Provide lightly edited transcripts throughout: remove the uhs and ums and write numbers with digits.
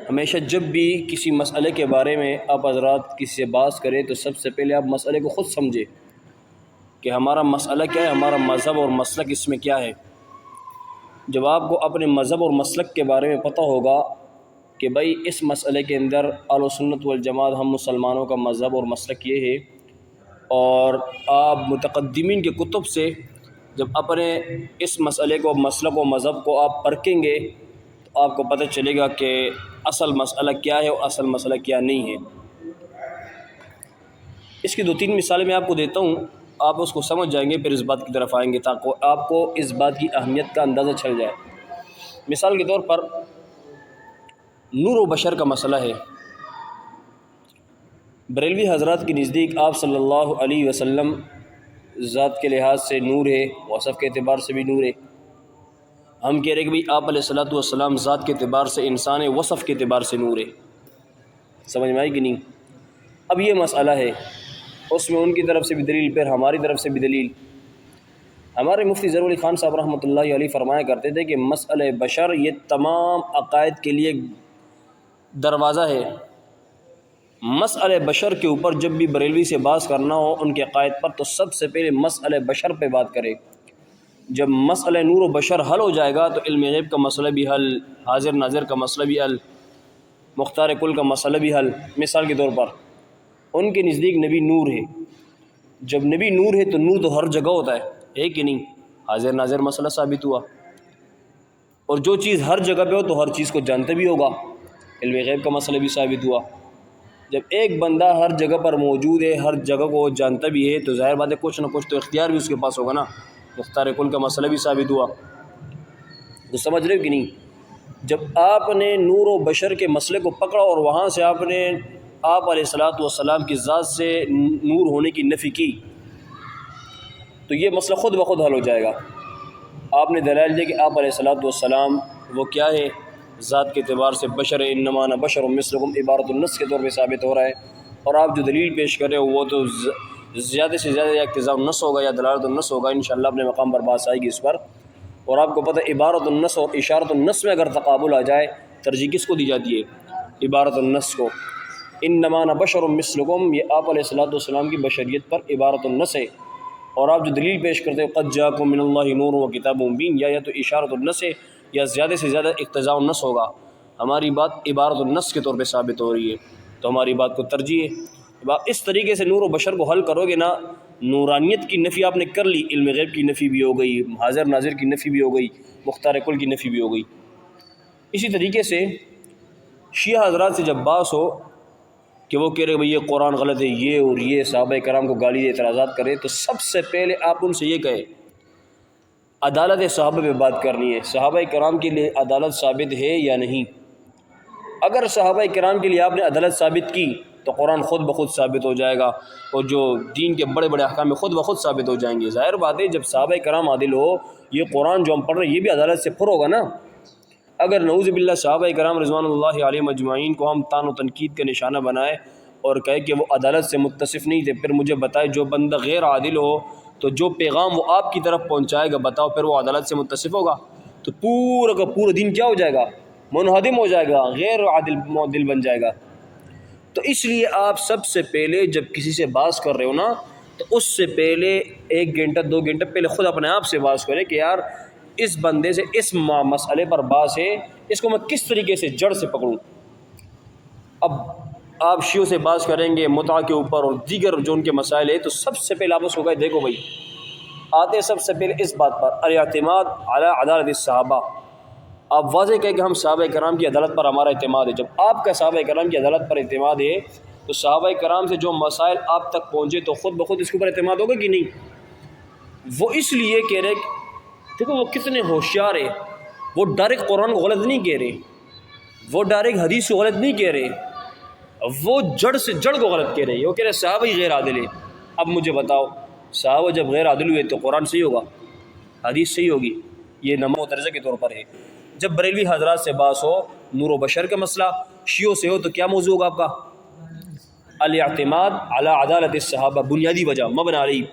ہمیشہ جب بھی کسی مسئلے کے بارے میں آپ حضرات کسی سے بات کریں تو سب سے پہلے آپ مسئلے کو خود سمجھیں کہ ہمارا مسئلہ کیا ہے، ہمارا مذہب اور مسلک اس میں کیا ہے۔ جب آپ کو اپنے مذہب اور مسلک کے بارے میں پتہ ہوگا کہ بھائی اس مسئلے کے اندر اہل سنت والجماعت ہم مسلمانوں کا مذہب اور مسلک یہ ہے، اور آپ متقدمین کے کتب سے جب اپنے اس مسئلے کو، مسلک و مذہب کو آپ پرکھیں گے تو آپ کو پتہ چلے گا کہ اصل مسئلہ کیا ہے اور اصل مسئلہ کیا نہیں ہے۔ اس کی 2-3 مثالیں میں آپ کو دیتا ہوں، آپ اس کو سمجھ جائیں گے، پھر اس بات کی طرف آئیں گے تاکہ آپ کو اس بات کی اہمیت کا اندازہ چل جائے۔ مثال کے طور پر نور و بشر کا مسئلہ ہے۔ بریلوی حضرات کے نزدیک آپ صلی اللہ علیہ وسلم ذات کے لحاظ سے نور ہے، وصف کے اعتبار سے بھی نور ہے۔ ہم کہہ رہے کہ بھئی آپ علیہ الصلوۃ والسلام ذات کے اعتبار سے انسان ہے، وصف کے اعتبار سے نور ہے۔ سمجھ میں آئی کہ نہیں؟ اب یہ مسئلہ ہے، اس میں ان کی طرف سے بھی دلیل، پھر ہماری طرف سے بھی دلیل۔ ہمارے مفتی ظہور علی خان صاحب رحمۃ اللہ علیہ فرمایا کرتے تھے کہ مسئلہ بشر یہ تمام عقائد کے لیے دروازہ ہے۔ مسئلہ بشر کے اوپر جب بھی بریلوی سے بات کرنا ہو ان کے عقائد پر تو سب سے پہلے مسئلہ بشر پہ بات کرے۔ جب مسئلہ نور و بشر حل ہو جائے گا تو علم غیب کا مسئلہ بھی حل، حاضر ناظر کا مسئلہ بھی حل، مختار کل کا مسئلہ بھی حل۔ مثال کے طور پر ان کے نزدیک نبی نور ہے۔ جب نبی نور ہے تو نور تو ہر جگہ ہوتا ہے کہ نہیں؟ حاضر ناظر مسئلہ ثابت ہوا، اور جو چیز ہر جگہ پہ ہو تو ہر چیز کو جانتا بھی ہوگا، علم غیب کا مسئلہ بھی ثابت ہوا۔ جب ایک بندہ ہر جگہ پر موجود ہے، ہر جگہ کو جانتا بھی ہے تو ظاہر بات ہے کچھ نہ کچھ تو اختیار بھی اس کے پاس ہوگا نا، مختار کل کا مسئلہ بھی ثابت ہوا۔ تو سمجھ رہے ہو کہ نہیں؟ جب آپ نے نور و بشر کے مسئلے کو پکڑا اور وہاں سے آپ نے آپ علیہ الصلوۃ والسلام کی ذات سے نور ہونے کی نفی کی تو یہ مسئلہ خود بخود حل ہو جائے گا۔ آپ نے دلائل دی کہ آپ علیہ الصلوۃ والسلام وہ کیا ہے، ذات کے اعتبار سے بشر، انما انا بشر مثلکم عبارت النص کے طور پہ ثابت ہو رہا ہے، اور آپ جو دلیل پیش کر رہے ہو وہ تو زیادہ سے زیادہ یا اقتضاء النص ہوگا یا دلالت النص ہوگا۔ انشاءاللہ اپنے مقام پر بات آئے گی اس پر۔ اور آپ کو پتہ عبارت النص اور اشارت النص میں اگر تقابل آ جائے، ترجیح کس کو دی جاتی ہے؟ عبارت النص کو۔ انما انا بشر مثلکم یہ آپ علیہ الصلوۃ والسلام کی بشریت پر عبارت النص ہے، اور آپ جو دلیل پیش کرتے ہو قد جاءکم من اللہ نور و کتاب مبین، یا تو اشارت النص ہے یا زیادہ سے زیادہ اقتضاء النص ہوگا۔ ہماری بات عبارت النص کے طور پہ ثابت ہو رہی ہے تو ہماری بات کو ترجیح ہے۔ اس طریقے سے نور و بشر کو حل کرو گے نا، نورانیت کی نفی آپ نے کر لی، علم غیب کی نفی بھی ہو گئی، حاضر ناظر کی نفی بھی ہو گئی، مختار کل کی نفی بھی ہو گئی۔ اسی طریقے سے شیعہ حضرات سے جب باس ہو کہ وہ کہہ رہے بھئی یہ قرآن غلط ہے، یہ اور یہ صحابہ کرام کو گالی دے، اعتراضات کرے، تو سب سے پہلے آپ ان سے یہ کہیں عدالت صحابہ پہ بات کرنی ہے، صحابہ کرام کے لیے عدالت ثابت ہے یا نہیں۔ اگر صحابہ کرام کے لیے آپ نے عدالت ثابت کی تو قرآن خود بخود ثابت ہو جائے گا، اور جو دین کے بڑے بڑے احکام خود بخود ثابت ہو جائیں گے۔ ظاہر بات ہے جب صحابہ کرام عادل ہو، یہ قرآن جو ہم پڑھ رہے ہیں یہ بھی عدالت سے پر ہوگا نا۔ اگر نعوذ باللہ صحابہ کرام رضوان اللہ علیہ مجمعین کو ہم طعن و تنقید کا نشانہ بنائے اور کہے کہ وہ عدالت سے متصف نہیں تھے، پھر مجھے بتائے جو بندہ غیر عادل ہو تو جو پیغام وہ آپ کی طرف پہنچائے گا، بتاؤ پھر وہ عدالت سے متصف ہوگا؟ تو پورا کا پورا دین کیا ہو جائے گا؟ منہدم ہو جائے گا، غیر عادل بن جائے گا۔ تو اس لیے آپ سب سے پہلے جب کسی سے بات کر رہے ہو نا تو اس سے پہلے 1 گھنٹہ 2 گھنٹہ پہلے خود اپنے آپ سے بات کریں کہ یار اس بندے سے اس مسئلے پر بات ہے، اس کو میں کس طریقے سے جڑ سے پکڑوں۔ اب آپ شیعوں سے بات کریں گے متع کے اوپر اور دیگر جو ان کے مسائل ہیں تو سب سے پہلے آپ اس کو کہیں دیکھو بھائی آتے سب سے پہلے اس بات پر الاعتماد علی عدالت الصحابہ، آپ واضح کہیں کہ ہم صحابہ کرام کی عدالت پر ہمارا اعتماد ہے۔ جب آپ کا صحابہ کرام کی عدالت پر اعتماد ہے تو صحابہ کرام سے جو مسائل آپ تک پہنچے تو خود بخود اس کے اوپر اعتماد ہوگا کہ نہیں؟ وہ اس لیے کہہ رہے، دیکھو وہ کتنے ہوشیار ہے، وہ ڈائریکٹ قرآن کو غلط نہیں کہہ رہے، وہ ڈائریکٹ حدیث کو غلط نہیں کہہ رہے، وہ جڑ سے جڑ کو غلط کہہ رہے ہیں۔ وہ کہہ رہے صحابہ ہی غیر عادل ہے۔ اب مجھے بتاؤ صحابہ جب غیر عادل ہوئے تو قرآن صحیح ہوگا، حدیث صحیح ہوگی؟ یہ نمو درجہ کے طور پر ہے۔ جب بریلوی حضرات سے باس ہو نور و بشر کا مسئلہ، شیعوں سے ہو تو کیا موضوع ہوگا آپ کا؟ الاعتماد علی عدالت الصحابہ، بنیادی وجہ مبنی علیہ۔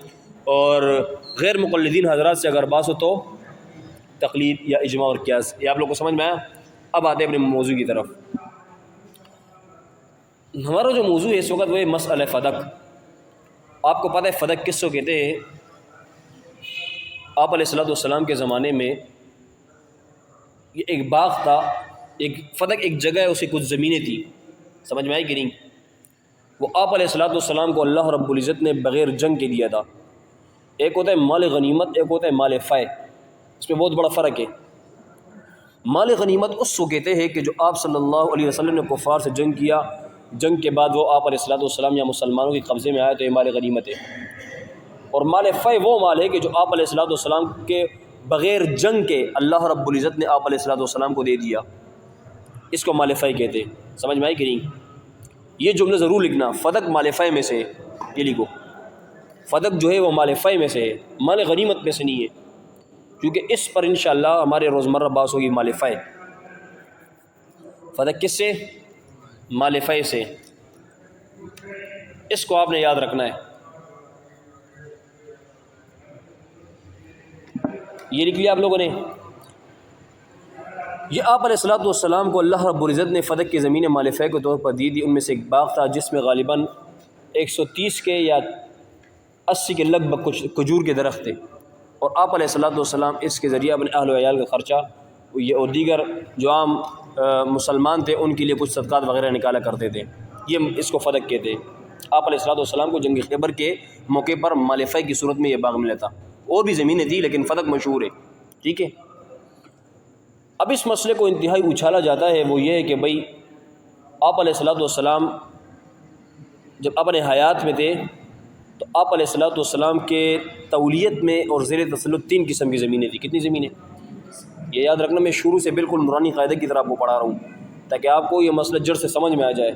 اور غیر مقلدین حضرات سے اگر باس ہو تو تقلید یا اجماع اور قیاس۔ یہ آپ لوگ کو سمجھ میں آیا؟ اب آتے ہیں اپنے موضوع کی طرف۔ ہمارا جو موضوع ہے اس وقت وہ ہے مسئلہ فدق۔ آپ کو پتہ ہے فدق کس کو کہتے ہیں؟ آپ علیہ السلام کے زمانے میں یہ ایک باغ تھا، ایک فدق ایک جگہ ہے، اسے کچھ زمینیں تھیں، سمجھ میں آئی کہ نہیں؟ وہ آپ علیہ السلام کو اللہ رب العزت نے بغیر جنگ کے دیا تھا۔ ایک ہوتا ہے مال غنیمت، ایک ہوتا ہے مال فائے، اس میں بہت بڑا فرق ہے۔ مال غنیمت اس کو کہتے ہیں کہ جو آپ صلی اللہ علیہ وسلم نے کفار سے جنگ کیا، جنگ کے بعد وہ آپ علیہ السلام یا مسلمانوں کے قبضے میں آیا تو یہ مال غنیمت ہے۔ اور مال فائے وہ مال ہے کہ جو آپ علیہ السلام کے بغیر جنگ کے اللہ رب العزت نے آپ علیہ السلام کو دے دیا، اس کو مال فائے کہتے ہیں، سمجھ میں آئی کہ نہیں؟ یہ جملہ ضرور لکھنا، فدق مال فائے میں سے، یہ لکھو، فدق جو ہے وہ مال فائے میں سے ہے، مال غنیمت میں سے نہیں ہے، کیونکہ اس پر انشاءاللہ ہمارے روزمرہ بحث ہوگی۔ مال فائے، فدق کس سے؟ مال فائے سے، اس کو آپ نے یاد رکھنا ہے۔ یہ لکھ لیا آپ لوگوں نے؟ یہ آپ علیہ السلام کو اللہ رب العزت نے فدق کی زمینیں مال فائے کے طور پر دی تھی۔ ان میں سے ایک باغ تھا جس میں غالباً 130 کے یا 80 کے لگ بھگ کچھ کھجور کے درخت تھے، اور آپ علیہ السلام اس کے ذریعے اپنے اہل و عیال کا خرچہ یہ اور دیگر جو عام مسلمان تھے ان کے لیے کچھ صدقات وغیرہ نکالا کرتے تھے، یہ اس کو فدق کہتے ہیں۔ آپ علیہ السلام کو جنگ خیبر کے موقع پر مال فائے کی صورت میں یہ باغ ملا تھا، اور بھی زمینیں تھیں لیکن فدق مشہور ہے، ٹھیک ہے۔ اب اس مسئلے کو انتہائی اچھالا جاتا ہے، وہ یہ ہے کہ بھئی آپ علیہ السلام جب اپنے حیات میں تھے تو آپ علیہ السلام کے تولیت میں اور زیر تسلط 3 قسم کی زمینیں تھیں۔ کتنی زمینیں؟ یہ یاد رکھنا، میں شروع سے بالکل نورانی قاعدے کی طرح آپ کو پڑھا رہا ہوں تاکہ آپ کو یہ مسئلہ جڑ سے سمجھ میں آ جائے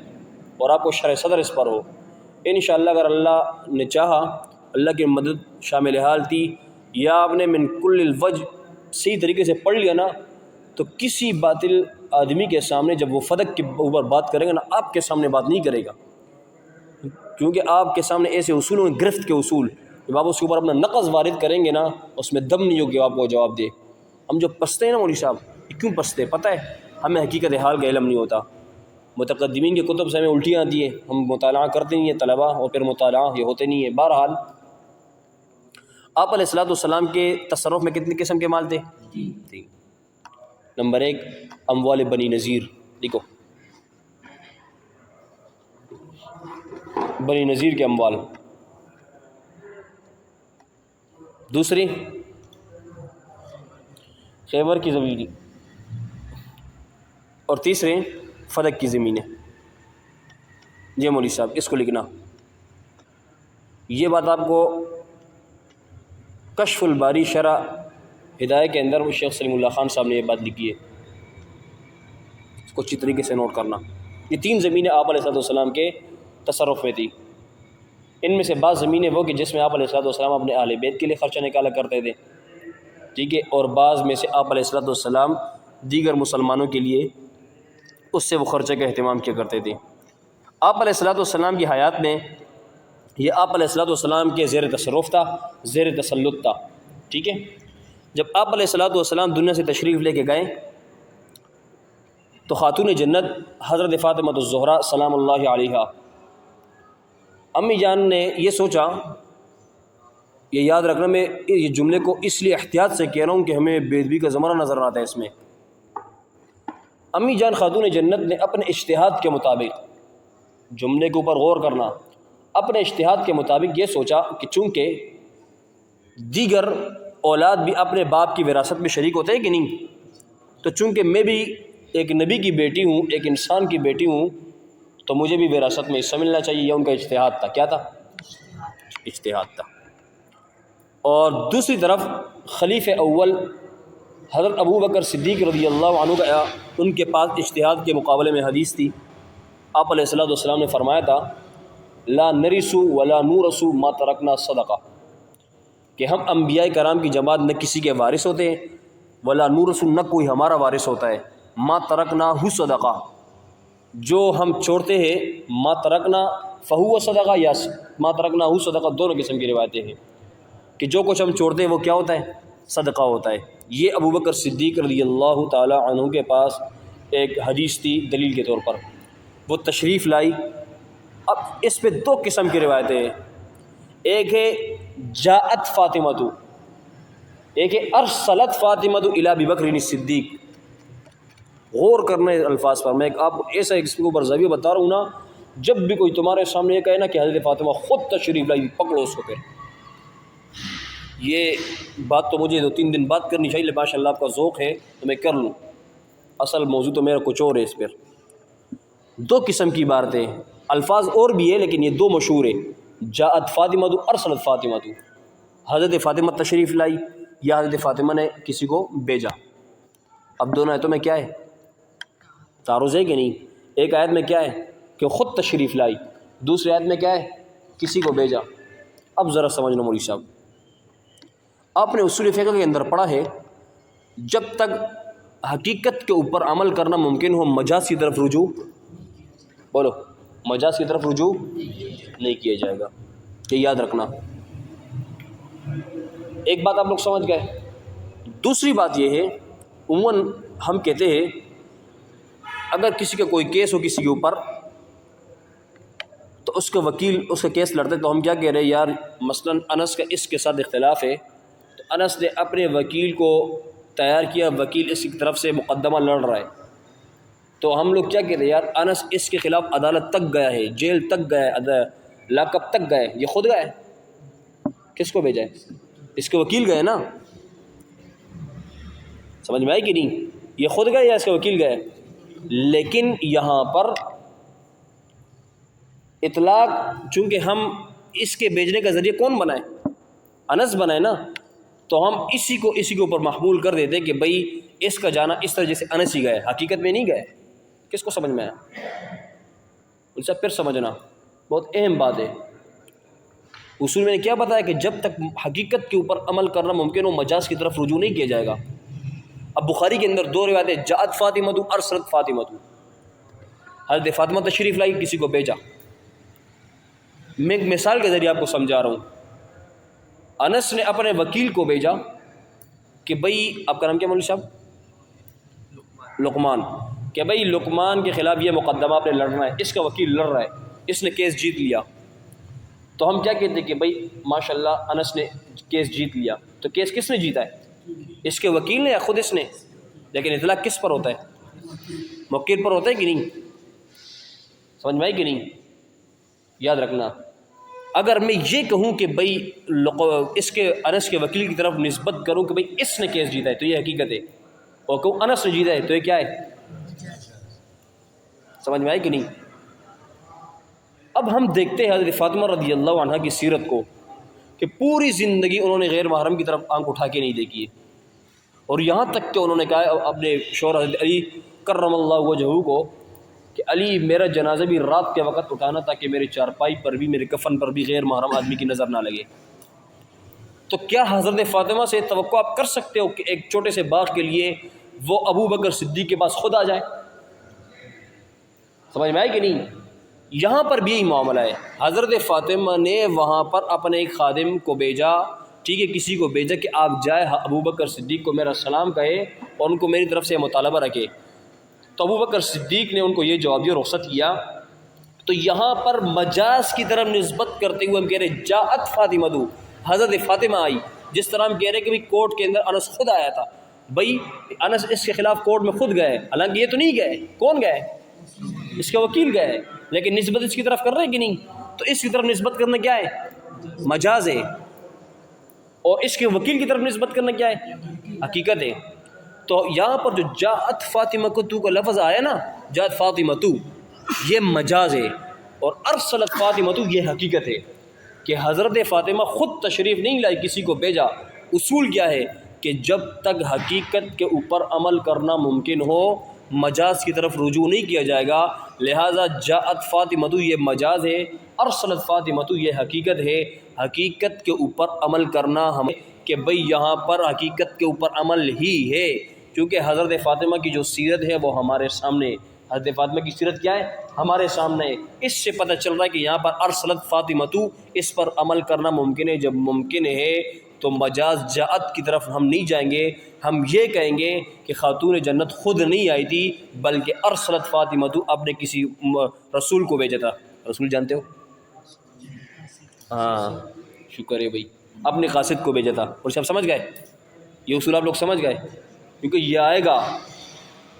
اور آپ کو شرح صدر اس پر ہو انشاءاللہ۔ اگر اللہ نے چاہا، اللہ کی مدد شامل حال تھی، یا آپ نے من کل الوجہ صحیح طریقے سے پڑھ لیا نا، تو کسی باطل آدمی کے سامنے جب وہ فدق کے اوپر بات کرے گا نا، آپ کے سامنے بات نہیں کرے گا، کیونکہ آپ کے سامنے ایسے اصولوں میں گرفت کے اصول، جب آپ اس کے اوپر اپنا نقض وارد کریں گے نا، اس میں دم نہیں ہو کہ آپ کو جواب دے۔ ہم جو پستے ہیں نا مولوی صاحب، یہ کیوں پستے؟ پتہ ہے ہمیں حقیقت حال کا علم نہیں ہوتا، متقدمین کے کتب سے ہمیں الٹیاں آتی ہیں، ہم مطالعہ کرتے نہیں ہیں طلبہ، اور پھر مطالعہ یہ ہوتے نہیں ہیں۔ بہرحال آپ علیہ السلام کے تصرف میں کتنے قسم کے مال تھے؟ 3۔ نمبر 1 اموال بنی نذیر، دیکھو بنی نذیر کے اموال، دوسری خیبر کی زمین، اور تیسرے فدق کی زمینیں۔ جی مولوی صاحب اس کو لکھنا، یہ بات آپ کو کشف الباری شرح ہدایہ کے اندر وہ شیخ سلیم اللہ خان صاحب نے یہ بات لکھی ہے، اس کو اچھی طریقے سے نوٹ کرنا۔ یہ 3 زمینیں آپ علیہ السلام کے تصرف میں تھی۔ ان میں سے بعض زمینیں وہ کہ جس میں آپ علیہ السلام اپنے اہل بیت کے لیے خرچہ نکالا کرتے تھے، ٹھیک ہے، اور بعض میں سے آپ علیہ السلام دیگر مسلمانوں کے لیے اس سے وہ خرچے کا اہتمام کیا کرتے تھے۔ آپ علیہ السلام کی حیات میں یہ آپ علیہ السلام کے زیر تصرف تھا، زیر تسلط تھا، ٹھیک ہے۔ جب آپ علیہ السلام دنیا سے تشریف لے کے گئے تو خاتون جنت حضرت فاطمہ الزہرا سلام اللہ علیہا، امی جان نے یہ سوچا، یہ یاد رکھنا، میں یہ جملے کو اس لیے احتیاط سے کہہ رہا ہوں کہ ہمیں بے ادبی کا زمانہ نظر آتا ہے اس میں۔ امی جان خاتون جنت نے اپنے اجتہاد کے مطابق، جملے کے اوپر غور کرنا، اپنے اجتہاد کے مطابق یہ سوچا کہ چونکہ دیگر اولاد بھی اپنے باپ کی وراثت میں شریک ہوتے ہیں کہ نہیں، تو چونکہ میں بھی ایک نبی کی بیٹی ہوں، ایک انسان کی بیٹی ہوں، تو مجھے بھی وراثت میں حصہ ملنا چاہیے۔ یہ ان کا اجتہاد تھا، کیا تھا؟ اجتہاد تھا۔ اور دوسری طرف خلیفہ اول حضرت ابو بکر صدیق رضی اللہ عنہ کا ان کے پاس اجتہاد کے مقابلے میں حدیث تھی۔ آپ علیہ السلام نے فرمایا تھا لا نرث ولا نورث ما ترکنا صدقہ، کہ ہم انبیاء کرام کی جماعت نہ کسی کے وارث ہوتے ہیں، ولا نورث، نہ کوئی ہمارا وارث ہوتا ہے، ما ترکنا ہو صدقہ، جو ہم چھوڑتے ہیں، ما ترکنا فہو صدقہ یا ما ترکنا ہو صدقہ، دونوں قسم کی روایتیں ہیں کہ جو کچھ ہم چھوڑتے ہیں وہ کیا ہوتا ہے؟ صدقہ ہوتا ہے۔ یہ ابو بکر صدیق رضی اللہ تعالی عنہ کے پاس ایک حدیث تھی دلیل کے طور پر، وہ تشریف لائی اب اس پہ دو قسم کی روایتیں ہیں، ایک ہے جاءت فاطمۃ، ایک ہے ارسلت فاطمۃ الی ابی بکر الصدیق۔ غور کرنا ہے الفاظ پر، میں آپ کو ایسا اس کے اوپر زاویہ بتا رہا ہوں نا، جب بھی کوئی تمہارے سامنے یہ کہے نا کہ حضرت فاطمہ خود تشریف لائی، پکڑو اس کو پھر۔ یہ بات تو مجھے 2-3 دن بات کرنی چاہیے، ماشاء اللہ آپ کا ذوق ہے تو میں کر لوں، اصل موضوع تو میرا کچھ اور ہے۔ اس پر دو قسم کی باتیں، الفاظ اور بھی ہے لیکن یہ دو مشہور ہیں، جاءت فاطمہ ارسلت فاطمہ، حضرت فاطمہ تشریف لائی یا حضرت فاطمہ نے کسی کو بھیجا۔ اب دونوں آیتوں میں کیا ہے؟ تعارض ہے کہ نہیں؟ ایک آیت میں کیا ہے کہ خود تشریف لائی، دوسری آیت میں کیا ہے کسی کو بھیجا۔ اب ذرا سمجھنا مولوی صاحب، آپ نے اصول فقہ کے اندر پڑھا ہے جب تک حقیقت کے اوپر عمل کرنا ممکن ہو مجاز کی طرف رجوع، بولو مجاز کی طرف رجوع نہیں کیا جائے گا، یہ یاد رکھنا۔ ایک بات آپ لوگ سمجھ گئے۔ دوسری بات یہ ہے، عموماً ہم کہتے ہیں اگر کسی کا کوئی کیس ہو کسی کے اوپر تو اس کا وکیل اس کا کیس لڑتے تو ہم کیا کہہ رہے ہیں، یار مثلا انس کا اس کے ساتھ اختلاف ہے تو انس نے اپنے وکیل کو تیار کیا، وکیل اس کی طرف سے مقدمہ لڑ رہا ہے، تو ہم لوگ کیا کہتے ہیں، یار انس اس کے خلاف عدالت تک گیا ہے، جیل تک گیا ہے، لاک اپ تک گئے، یہ خود گئے، کس کو بھیجا ہے؟ اس کے وکیل گئے نا، سمجھ میں آئی کہ نہیں؟ یہ خود گئے یا اس کے وکیل گئے؟ لیکن یہاں پر اطلاق، چونکہ ہم اس کے بھیجنے کا ذریعہ کون بنائے؟ انس بنائے نا، تو ہم اسی کے اوپر محمول کر دیتے کہ بھئی اس کا جانا اس طرح جیسے انس ہی گئے، حقیقت میں نہیں گئے۔ کس کو سمجھ میں آیا؟ ان سے پھر سمجھنا بہت اہم بات ہے۔ اصول میں نے کیا بتایا کہ جب تک حقیقت کے اوپر عمل کرنا ممکن ہو مجاز کی طرف رجوع نہیں کیا جائے گا۔ اب بخاری کے اندر دو روایتیں، جاءت فاطمہ ارسلت فاطمہ، حضرت فاطمہ تشریف لائی کسی کو بھیجا۔ میں ایک مثال کے ذریعے آپ کو سمجھا رہا ہوں۔ انس نے اپنے وکیل کو بھیجا کہ بھئی آپ کا نام کیا مولوی صاحب؟ لقمان، کہ بھئی لقمان کے خلاف یہ مقدمہ آپ نے لڑنا ہے، اس کا وکیل لڑ رہا ہے، اس نے کیس جیت لیا، تو ہم کیا کہتے ہیں کہ بھئی ماشاءاللہ انس نے کیس جیت لیا، تو کیس کس نے جیتا ہے؟ اس کے وکیل نے یا خود اس نے؟ لیکن اطلاق کس پر ہوتا ہے؟ موکل پر ہوتا ہے کہ نہیں؟ سمجھ میں آئی کہ نہیں؟ یاد رکھنا، اگر میں یہ کہوں کہ بھئی اس کے انس کے وکیل کی طرف نسبت کروں کہ بھئی اس نے کیس جیتا ہے تو یہ حقیقت ہے، اور کہوں انس نے جیتا ہے تو یہ کیا ہے؟ سمجھ میں آئی کہ نہیں؟ اب ہم دیکھتے ہیں حضرت فاطمہ رضی اللہ عنہ کی سیرت کو کہ پوری زندگی انہوں نے غیر محرم کی طرف آنکھ اٹھا کے نہیں دیکھی ہے، اور یہاں تک کہ انہوں نے کہا اپنے شوہر حضرت علی کرم اللہ وجہہ کو کہ علی میرا جنازہ بھی رات کے وقت اٹھانا تاکہ میرے چارپائی پر بھی میرے کفن پر بھی غیر محرم آدمی کی نظر نہ لگے۔ تو کیا حضرت فاطمہ سے توقع آپ کر سکتے ہو کہ ایک چھوٹے سے باغ کے لیے وہ ابو بکر صدیق کے پاس خود آ جائے؟ سمجھ میں آئی کہ نہیں؟ یہاں پر بھی یہی معاملہ ہے، حضرت فاطمہ نے وہاں پر اپنے ایک خادم کو بھیجا، ٹھیک ہے، کسی کو بھیجا کہ آپ جائے ابو بکر صدیق کو میرا سلام کہے اور ان کو میری طرف سے مطالبہ رکھے، تو ابو بکر صدیق نے ان کو یہ جواب دیا، رخصت کیا۔ تو یہاں پر مجاز کی طرف نسبت کرتے ہوئے ہم کہہ رہے ہیں جاءت فاطمہ، حضرت فاطمہ آئی، جس طرح ہم کہہ رہے ہیں کہ کورٹ کے اندر انس خود آیا تھا، بھائی انس اس کے خلاف کورٹ میں خود گئے، حالانکہ یہ تو نہیں گئے، کون گئے؟ اس کا وکیل گئے، لیکن نسبت اس کی طرف کر رہے ہیں کہ نہیں؟ تو اس کی طرف نسبت کرنا کیا ہے؟ مجاز ہے، اور اس کے وکیل کی طرف نسبت کرنا کیا ہے؟ حقیقت ہے۔ تو یہاں پر جو جاءت فاطمہ تو کا لفظ آیا نا، جاءت فاطمہ تو، یہ مجاز ہے، اور ارسلت فاطمہ تو یہ حقیقت ہے کہ حضرت فاطمہ خود تشریف نہیں لائی، کسی کو بھیجا۔ اصول کیا ہے کہ جب تک حقیقت کے اوپر عمل کرنا ممکن ہو مجاز کی طرف رجوع نہیں کیا جائے گا، لہٰذا جاءت فاطمہ یہ مجاز ہے، ارسلت فاطمہ یہ حقیقت ہے۔ حقیقت کے اوپر عمل کرنا ہمیں کہ بھئی یہاں پر حقیقت کے اوپر عمل ہی ہے، کیونکہ حضرت فاطمہ کی جو سیرت ہے وہ ہمارے سامنے، حضرت فاطمہ کی سیرت کیا ہے؟ ہمارے سامنے ہے۔ اس سے پتہ چل رہا ہے کہ یہاں پر ارسلت فاطمہ اس پر عمل کرنا ممکن ہے۔ جب ممکن ہے تو مجاز جاءت کی طرف ہم نہیں جائیں گے، ہم یہ کہیں گے کہ خاتون جنت خود نہیں آئی تھی بلکہ ارسلت فاطمہ اپنے کسی رسول کو بھیجا تھا، اصول جانتے ہو؟ ہاں شکر ہے بھائی، اپنے قاصد کو بھیجا تھا اور سب سمجھ گئے، یہ اصول آپ لوگ سمجھ گئے، کیونکہ یہ آئے گا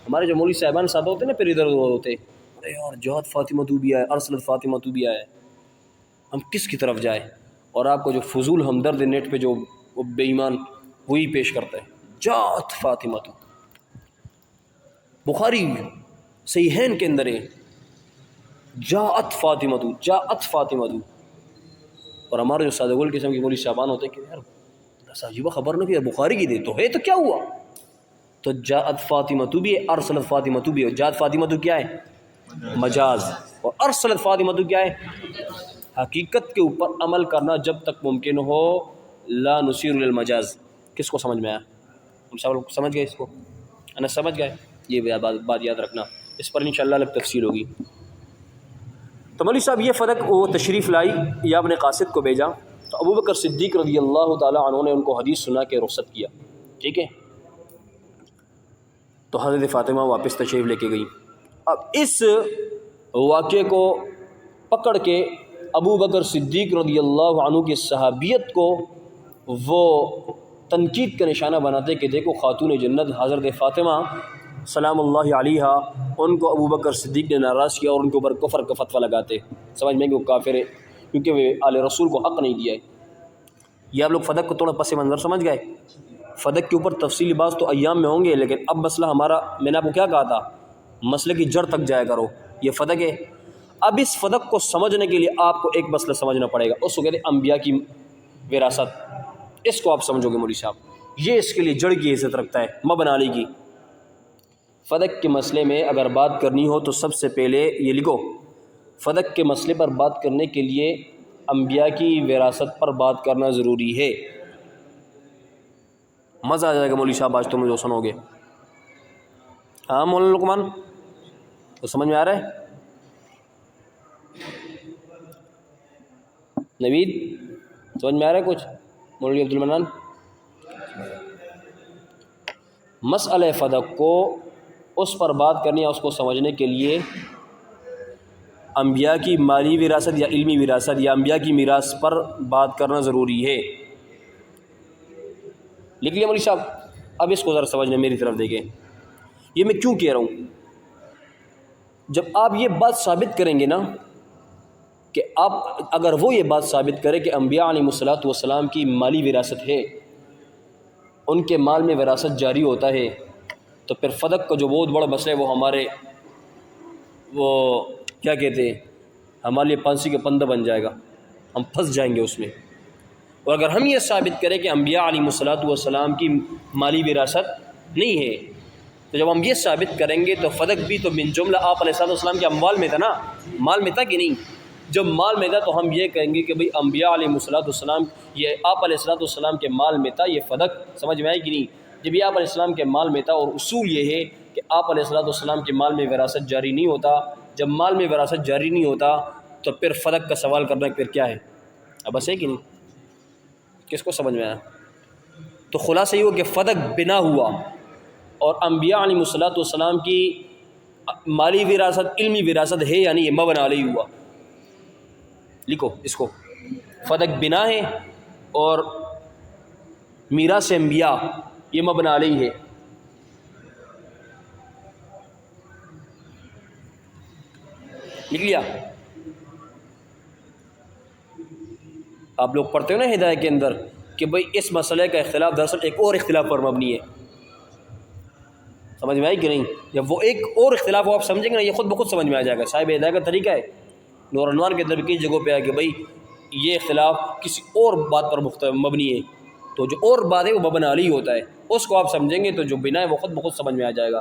ہمارے جو مولوی صاحبان صاحب ہوتے ہیں نا، پھر ادھر ادھر ہوتے، ارے یار جہاد فاطمہ تو بھی آئے، ارسلت فاطمہ تو بھی آئے، ہم کس کی طرف جائیں؟ اور آپ کو جو فضول ہمدرد نیٹ پہ جو وہ بے ایمان وہی پیش کرتا ہے، جات فاطمہ تو، بخاری صحیحین کے اندر ہے، جاءت فاطمہ تو، جاءت فاطمہ تو، اور ہمارے جو سادہ گل قسم کے مولوی صاحبان ہوتے ہیں کہ یار عجیبہ خبر نہ کہ بخاری کی دے تو ہے، تو کیا ہوا؟ تو جاءت فاطمہ تو بھی ہے، ارسلت فاطمہ تو بھی ہے، جاءت فاطمہ تو کیا ہے؟ مجاز، اور ارسلت فاطمہ تو کیا ہے؟ حقیقت کے اوپر عمل کرنا جب تک ممکن ہو، لا نصیر للمجاز۔ کس کو سمجھ میں آیا؟ ہم سب لوگ سمجھ گئے اس کو؟ انا سمجھ گئے؟ یہ بات یاد رکھنا، اس پر انشاءاللہ الگ تفصیل ہوگی۔ تو مولوی صاحب یہ فدق وہ تشریف لائی یا اپنے قاصد کو بھیجا، تو ابو بکر صدیق رضی اللہ تعالیٰ عنہ نے ان کو حدیث سنا کے رخصت کیا، ٹھیک ہے؟ تو حضرت فاطمہ واپس تشریف لے کے گئی۔ اب اس واقعے کو پکڑ کے ابو بکر صدیق رضی اللہ عنہ کی صحابیت کو وہ تنقید کا نشانہ بناتے کہ دیکھو خاتون جنت حضرت فاطمہ سلام اللہ علیہ، ان کو ابو بکر صدیق نے ناراض کیا اور ان کے اوپر کفر کا فتویٰ لگاتے، سمجھ میں کہ وہ کافر ہے کیونکہ وہ آل رسول کو حق نہیں دیا ہے۔ یہ آپ لوگ فدق کو تھوڑا پس منظر سمجھ گئے؟ فدق کے اوپر تفصیلی بات تو ایام میں ہوں گے، لیکن اب مسئلہ ہمارا، میں نے آپ کو کیا کہا تھا، مسئلے کی جڑ تک جایا کرو، یہ فدق ہے۔ اب اس فدق کو سمجھنے کے لیے آپ کو ایک مسئلہ سمجھنا پڑے گا، اس کو کہتے ہیں انبیاء کی وراثت، اس کو آپ سمجھو گے مولوی صاحب، یہ اس کے لیے جڑ کی حیثیت رکھتا ہے، مبنی علی کی۔ فدق کے مسئلے میں اگر بات کرنی ہو تو سب سے پہلے یہ لکھو، فدق کے مسئلے پر بات کرنے کے لیے انبیاء کی وراثت پر بات کرنا ضروری ہے۔ مزہ آ جائے گا مولوی صاحب آج تم جو سنو گے۔ ہاں مولانا لقمان تو سمجھ میں آ رہا ہے؟ نوید سمجھ میں آ رہا ہے کچھ؟ مولوی عبد المنان، مسئلہ فدق کو اس پر بات کرنی ہے، اس کو سمجھنے کے لیے انبیاء کی مالی وراثت یا علمی وراثت یا انبیاء کی میراث پر بات کرنا ضروری ہے۔ لکھ لیا مولوی صاحب؟ اب اس کو ذرا سمجھنے میری طرف دیکھیں، یہ میں کیوں کہہ رہا ہوں؟ جب آپ یہ بات ثابت کریں گے نا کہ آپ اگر وہ یہ بات ثابت کرے کہ انبیاء علیہ الصلوۃ والسلام کی مالی وراثت ہے، ان کے مال میں وراثت جاری ہوتا ہے، تو پھر فدق کا جو بہت بڑا مسئلہ ہے وہ ہمارے وہ کیا کہتے ہیں ہمارے لیے پھانسی کا پندہ بن جائے گا، ہم پھنس جائیں گے اس میں۔ اور اگر ہم یہ ثابت کریں کہ انبیاء علیہ الصلوۃ والسلام کی مالی وراثت نہیں ہے، تو جب ہم یہ ثابت کریں گے تو فدق بھی تو من جملہ آپ علیہ السلام کے اموال میں تھا نا، مال میں تھا کہ نہیں؟ جب مال میں تھا تو ہم یہ کہیں گے کہ بھئی انبیاء علیہ الصلوۃ والسلام، یہ آپ علیہ الصلوۃ والسلام کے مال میں تھا، یہ فدق سمجھ میں آئے کہ نہیں؟ جب یہ آپ علیہ السلام کے مال میں تھا، اور اصول یہ ہے کہ آپ علیہ الصلوۃ والسلام کے مال میں وراثت جاری نہیں ہوتا، جب مال میں وراثت جاری نہیں ہوتا تو پھر فدق کا سوال کرنا پھر کیا ہے؟ اب بس ہے کہ نہیں؟ کس کو سمجھ میں آیا؟ تو خلاصہ یہ ہو کہ فدق بنا ہوا، اور انبیاء علیہ الصلوۃ والسلام کی مالی وراثت علمی وراثت ہے یعنی یہ مبنی علیہ ہوا۔ لکھو اس کو، فدق بنا ہے اور میراث انبیاء یہ مبنی علیہ ہے۔ لکھ لیا؟ آپ لوگ پڑھتے ہو نا ہدایت کے اندر کہ بھئی اس مسئلے کا اختلاف دراصل ایک اور اختلاف پر مبنی ہے، سمجھ میں آئی کہ نہیں؟ جب وہ ایک اور اختلاف کو آپ سمجھیں گے نا، یہ خود بخود سمجھ میں آ جائے گا۔ صاحب ہدایت کا طریقہ ہے، نور انوار کے اندر بھی کئی جگہوں پہ ہے کہ بھئی یہ اختلاف کسی اور بات پر مبنی ہے، تو جو اور بات ہے وہ مبنی علیہ ہوتا ہے، اس کو آپ سمجھیں گے تو جو بنا ہے وہ خود بخود سمجھ میں آ جائے گا۔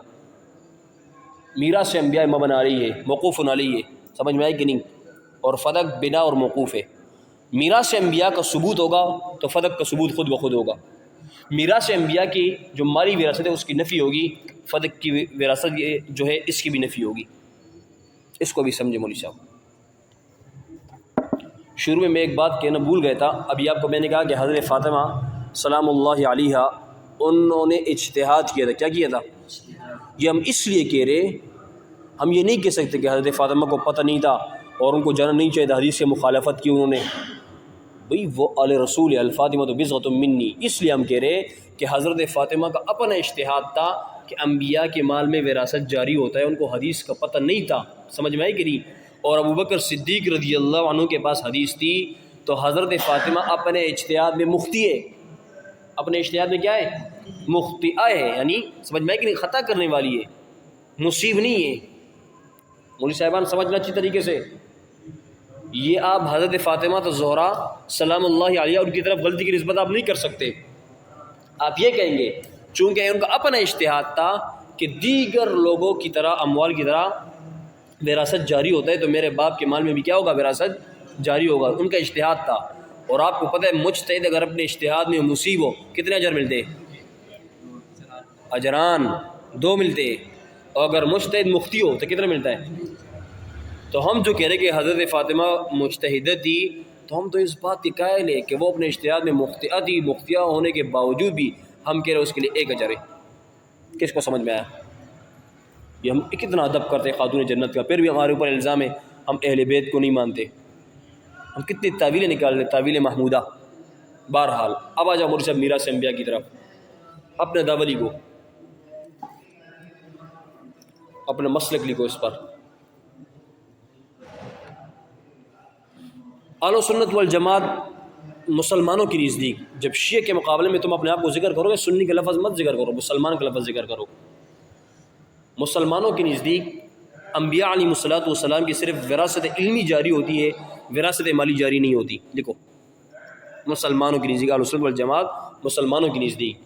میراث انبیاء مبنی علیہ ہے، موقوف علیہ ہے، سمجھ میں آئی کہ نہیں؟ اور فدق بنا اور موقوف ہے۔ میراث انبیاء کا ثبوت ہوگا تو فدق کا ثبوت خود بخود ہوگا۔ میراث انبیاء کی جو مالی وراثت ہے اس کی نفی ہوگی، فدق کی وراثت جو ہے اس کی بھی نفی ہوگی۔ اس کو بھی سمجھے مولوی صاحب۔ شروع میں ایک بات کہنا بھول گیا تھا، ابھی آپ کو میں نے کہا کہ حضرت فاطمہ سلام اللہ علیہ انہوں نے اجتہاد کیا تھا۔ کیا کیا تھا؟ یہ ہم اس لیے کہہ رہے، ہم یہ نہیں کہہ سکتے کہ حضرت فاطمہ کو پتہ نہیں تھا اور ان کو جانا نہیں چاہیے حدیث سے مخالفت کی انہوں نے. بھئی وہ آل رسول الفاطمہ تو بضعۃ منی. اس لیے ہم کہہ رہے کہ حضرت فاطمہ کا اپنا اجتہاد تھا کہ انبیاء کے مال میں وراثت جاری ہوتا ہے. ان کو حدیث کا پتہ نہیں تھا, سمجھ میں آئی کہ نہیں. اور ابوبکر صدیق رضی اللہ عنہ کے پاس حدیث تھی, تو حضرت فاطمہ اپنے اجتہاد میں مختی ہے. اپنے اجتہاد میں کیا ہے؟ مخطئہ ہے, یعنی سمجھ میں آئی کہ نہیں, خطا کرنے والی ہے, مصیب نہیں ہے. مولوی صاحبان سمجھنا اچھی طریقے سے. یہ آپ حضرت فاطمہ تو زہرا سلام اللہ علیہ ان کی طرف غلطی کی نسبت آپ نہیں کر سکتے. آپ یہ کہیں گے چونکہ ان کا اپنا اجتہاد تھا کہ دیگر لوگوں کی طرح اموال کی طرح وراثت جاری ہوتا ہے, تو میرے باپ کے مال میں بھی کیا ہوگا؟ وراثت جاری ہوگا. ان کا اجتہاد تھا. اور آپ کو پتہ ہے مجتہد اگر اپنے اجتہاد میں مصیب ہو کتنے اجر ملتے؟ اجران 2 ملتے. اور اگر مجتہد مختی ہو تو کتنا ملتا ہے؟ تو ہم جو کہہ رہے کہ حضرت فاطمہ مجتہدہ تھی, تو ہم تو اس بات کی قائل ہے کہ وہ اپنے اجتہاد میں مخطئہ تھی. مخطئہ ہونے کے باوجود بھی ہم کہہ رہے اس کے لیے 1 اجر ہے. کس کو سمجھ میں آیا؟ یہ ہم کتنا ادب کرتے خاتون جنت کا, پھر بھی ہمارے اوپر الزام ہے ہم اہل بیت کو نہیں مانتے. ہم کتنی تعویلیں نکال رہے, تعویل محمودہ. بہرحال اب آ جاؤ مولوی صاحب میراث انبیاء کی طرف. اپنے دعوی لکھو, اپنا مسلک لکھو اس پر. اہل سنت والجماعت مسلمانوں کی نزدیک, جب شیعہ کے مقابلے میں تم اپنے آپ کو ذکر کرو گے, سنی کا لفظ مت ذکر کرو, مسلمان کا لفظ ذکر کرو. مسلمانوں کی نزدیک انبیاء علیہ الصلوۃ والسلام کی صرف وراثت علمی جاری ہوتی ہے, وراثت مالی جاری نہیں ہوتی. لکھو مسلمانوں کی نزدیک, اہل سنت والجماعت مسلمانوں کی نزدیک.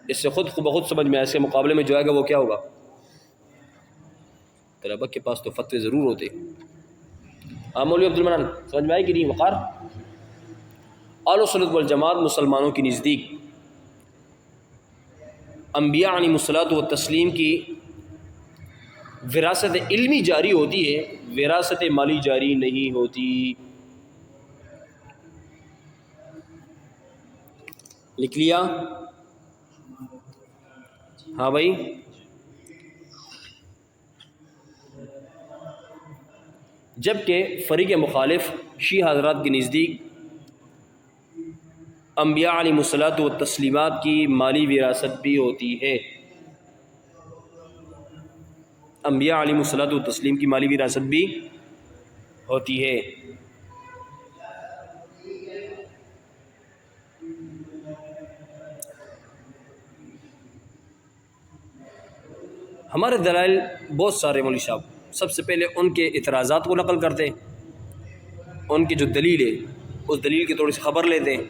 اس سے خود بخود سمجھ میں, ایسے مقابلے میں جو آئے گا وہ کیا ہوگا؟ طلبہ کے پاس تو فتوے ضرور ہوتے. مولوی عبد المنان سمجھ میں آئی کہ نہیں؟ وقار. اہل سنت والجماعت مسلمانوں کی نزدیک انبیاء علیہ الصلوۃ والتسلیم کی وراثت علمی جاری ہوتی ہے, وراثت مالی جاری نہیں ہوتی. لکھ لیا؟ ہاں بھائی. جبکہ فریق مخالف شیعہ حضرات کے نزدیک انبیاء علیہ الصلوۃ والتسلیمات کی مالی وراثت بھی ہوتی ہے. انبیاء علیہ الصلوۃ والتسلیم کی مالی وراثت بھی ہوتی ہے. ہمارے دلائل بہت سارے مولوی صاحب. سب سے پہلے ان کے اعتراضات کو نقل کرتے ہیں, ان کی جو دلیل ہے اس دلیل کی تھوڑی سی خبر لیتے ہیں,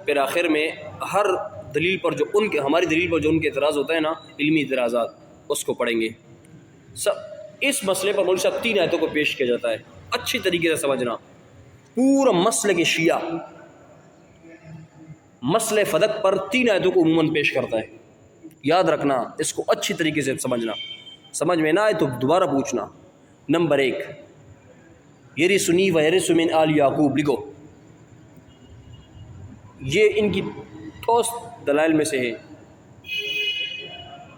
پھر آخر میں ہر دلیل پر جو ان کے, ہماری دلیل پر جو ان کے اعتراض ہوتا ہے نا, علمی اعتراضات, اس کو پڑھیں گے. اس مسئلے پر مولوی صاحب 3 آیتوں کو پیش کیا جاتا ہے. اچھی طریقے سے سمجھنا, پورا مسئلہ کے شیعہ مسئلہ فدق پر 3 آیتوں کو عموماً پیش کرتا ہے. یاد رکھنا, اس کو اچھی طریقے سے سمجھنا. سمجھ میں نہ آئے تو دوبارہ پوچھنا. نمبر 1, یرثنی و یرث من آل یعقوب. لکھو, یہ ان کی ٹھوس دلائل میں سے ہے.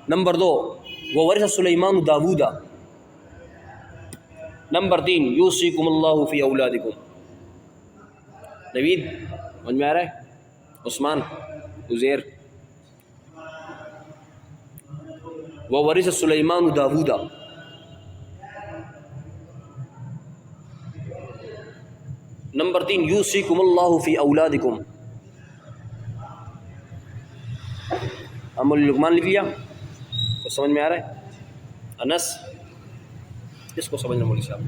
نمبر 2, وورث سلیمان داود. نمبر 3, یوصیکم اللہ فی اولادکم. نوید سمجھ میں آ رہا ہے؟ عثمان, عزیر. وورث سلیمان داود. نمبر 3, یوصیکم اللہ فی اولادکم. لقمان لکھ لیا؟ کو سمجھ میں آ رہا ہے؟ انس, اس کو سمجھنا مولوی صاحب.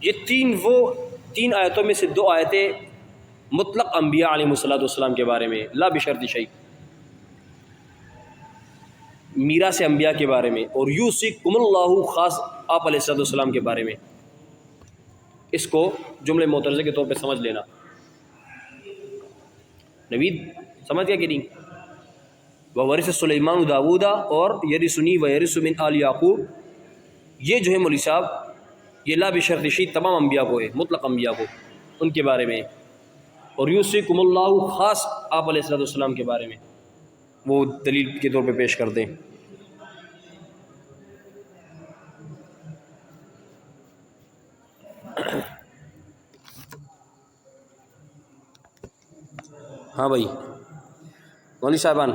یہ 3 آیتوں میں سے 2 آیتیں مطلق انبیاء علیہ الصلوۃ والسلام کے بارے میں, لا بشرط شیء, میراث انبیاء کے بارے میں, اور یوصیکم اللہ خاص آپ علیہ الصلوۃ والسلام کے بارے میں. اس کو جملے معترضے کے طور پہ سمجھ لینا. نوید سمجھ گیا کہ نہیں؟ وورث سلیمان داود اور یرثنی و یرث من آل یعقوب, یہ جو ہے مولوی صاحب یہ لا بشرط شیء تمام انبیاء کو ہے, مطلق انبیاء کو, ان کے بارے میں. اور یوصیکم اللہ خاص آپ علیہ الصلوۃ والسلام کے بارے میں, وہ دلیل کے طور پہ پیش کرتے ہیں. ہاں بھائی مولوی صاحبان،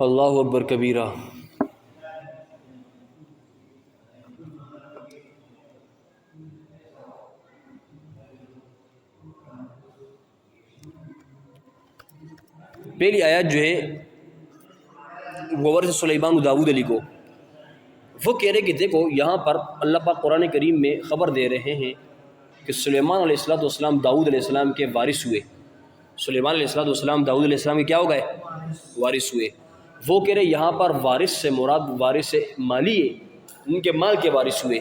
اللہ اکبر کبیرہ۔ پہلی آیات جو ہے وہ ورث سلیمان داؤد علی کو، وہ کہہ رہے کہ دیکھو یہاں پر اللہ پاک قرآن کریم میں خبر دے رہے ہیں کہ سلیمان علیہ السلام داؤد علیہ السلام کے وارث ہوئے۔ سلیمان علیہ السلام داؤد علیہ السلام کے کیا ہو گئے؟ وارث ہوئے۔ وہ کہہ رہے یہاں پر وارث سے مراد وارث مالی ہے، ان کے مال کے وارث ہوئے۔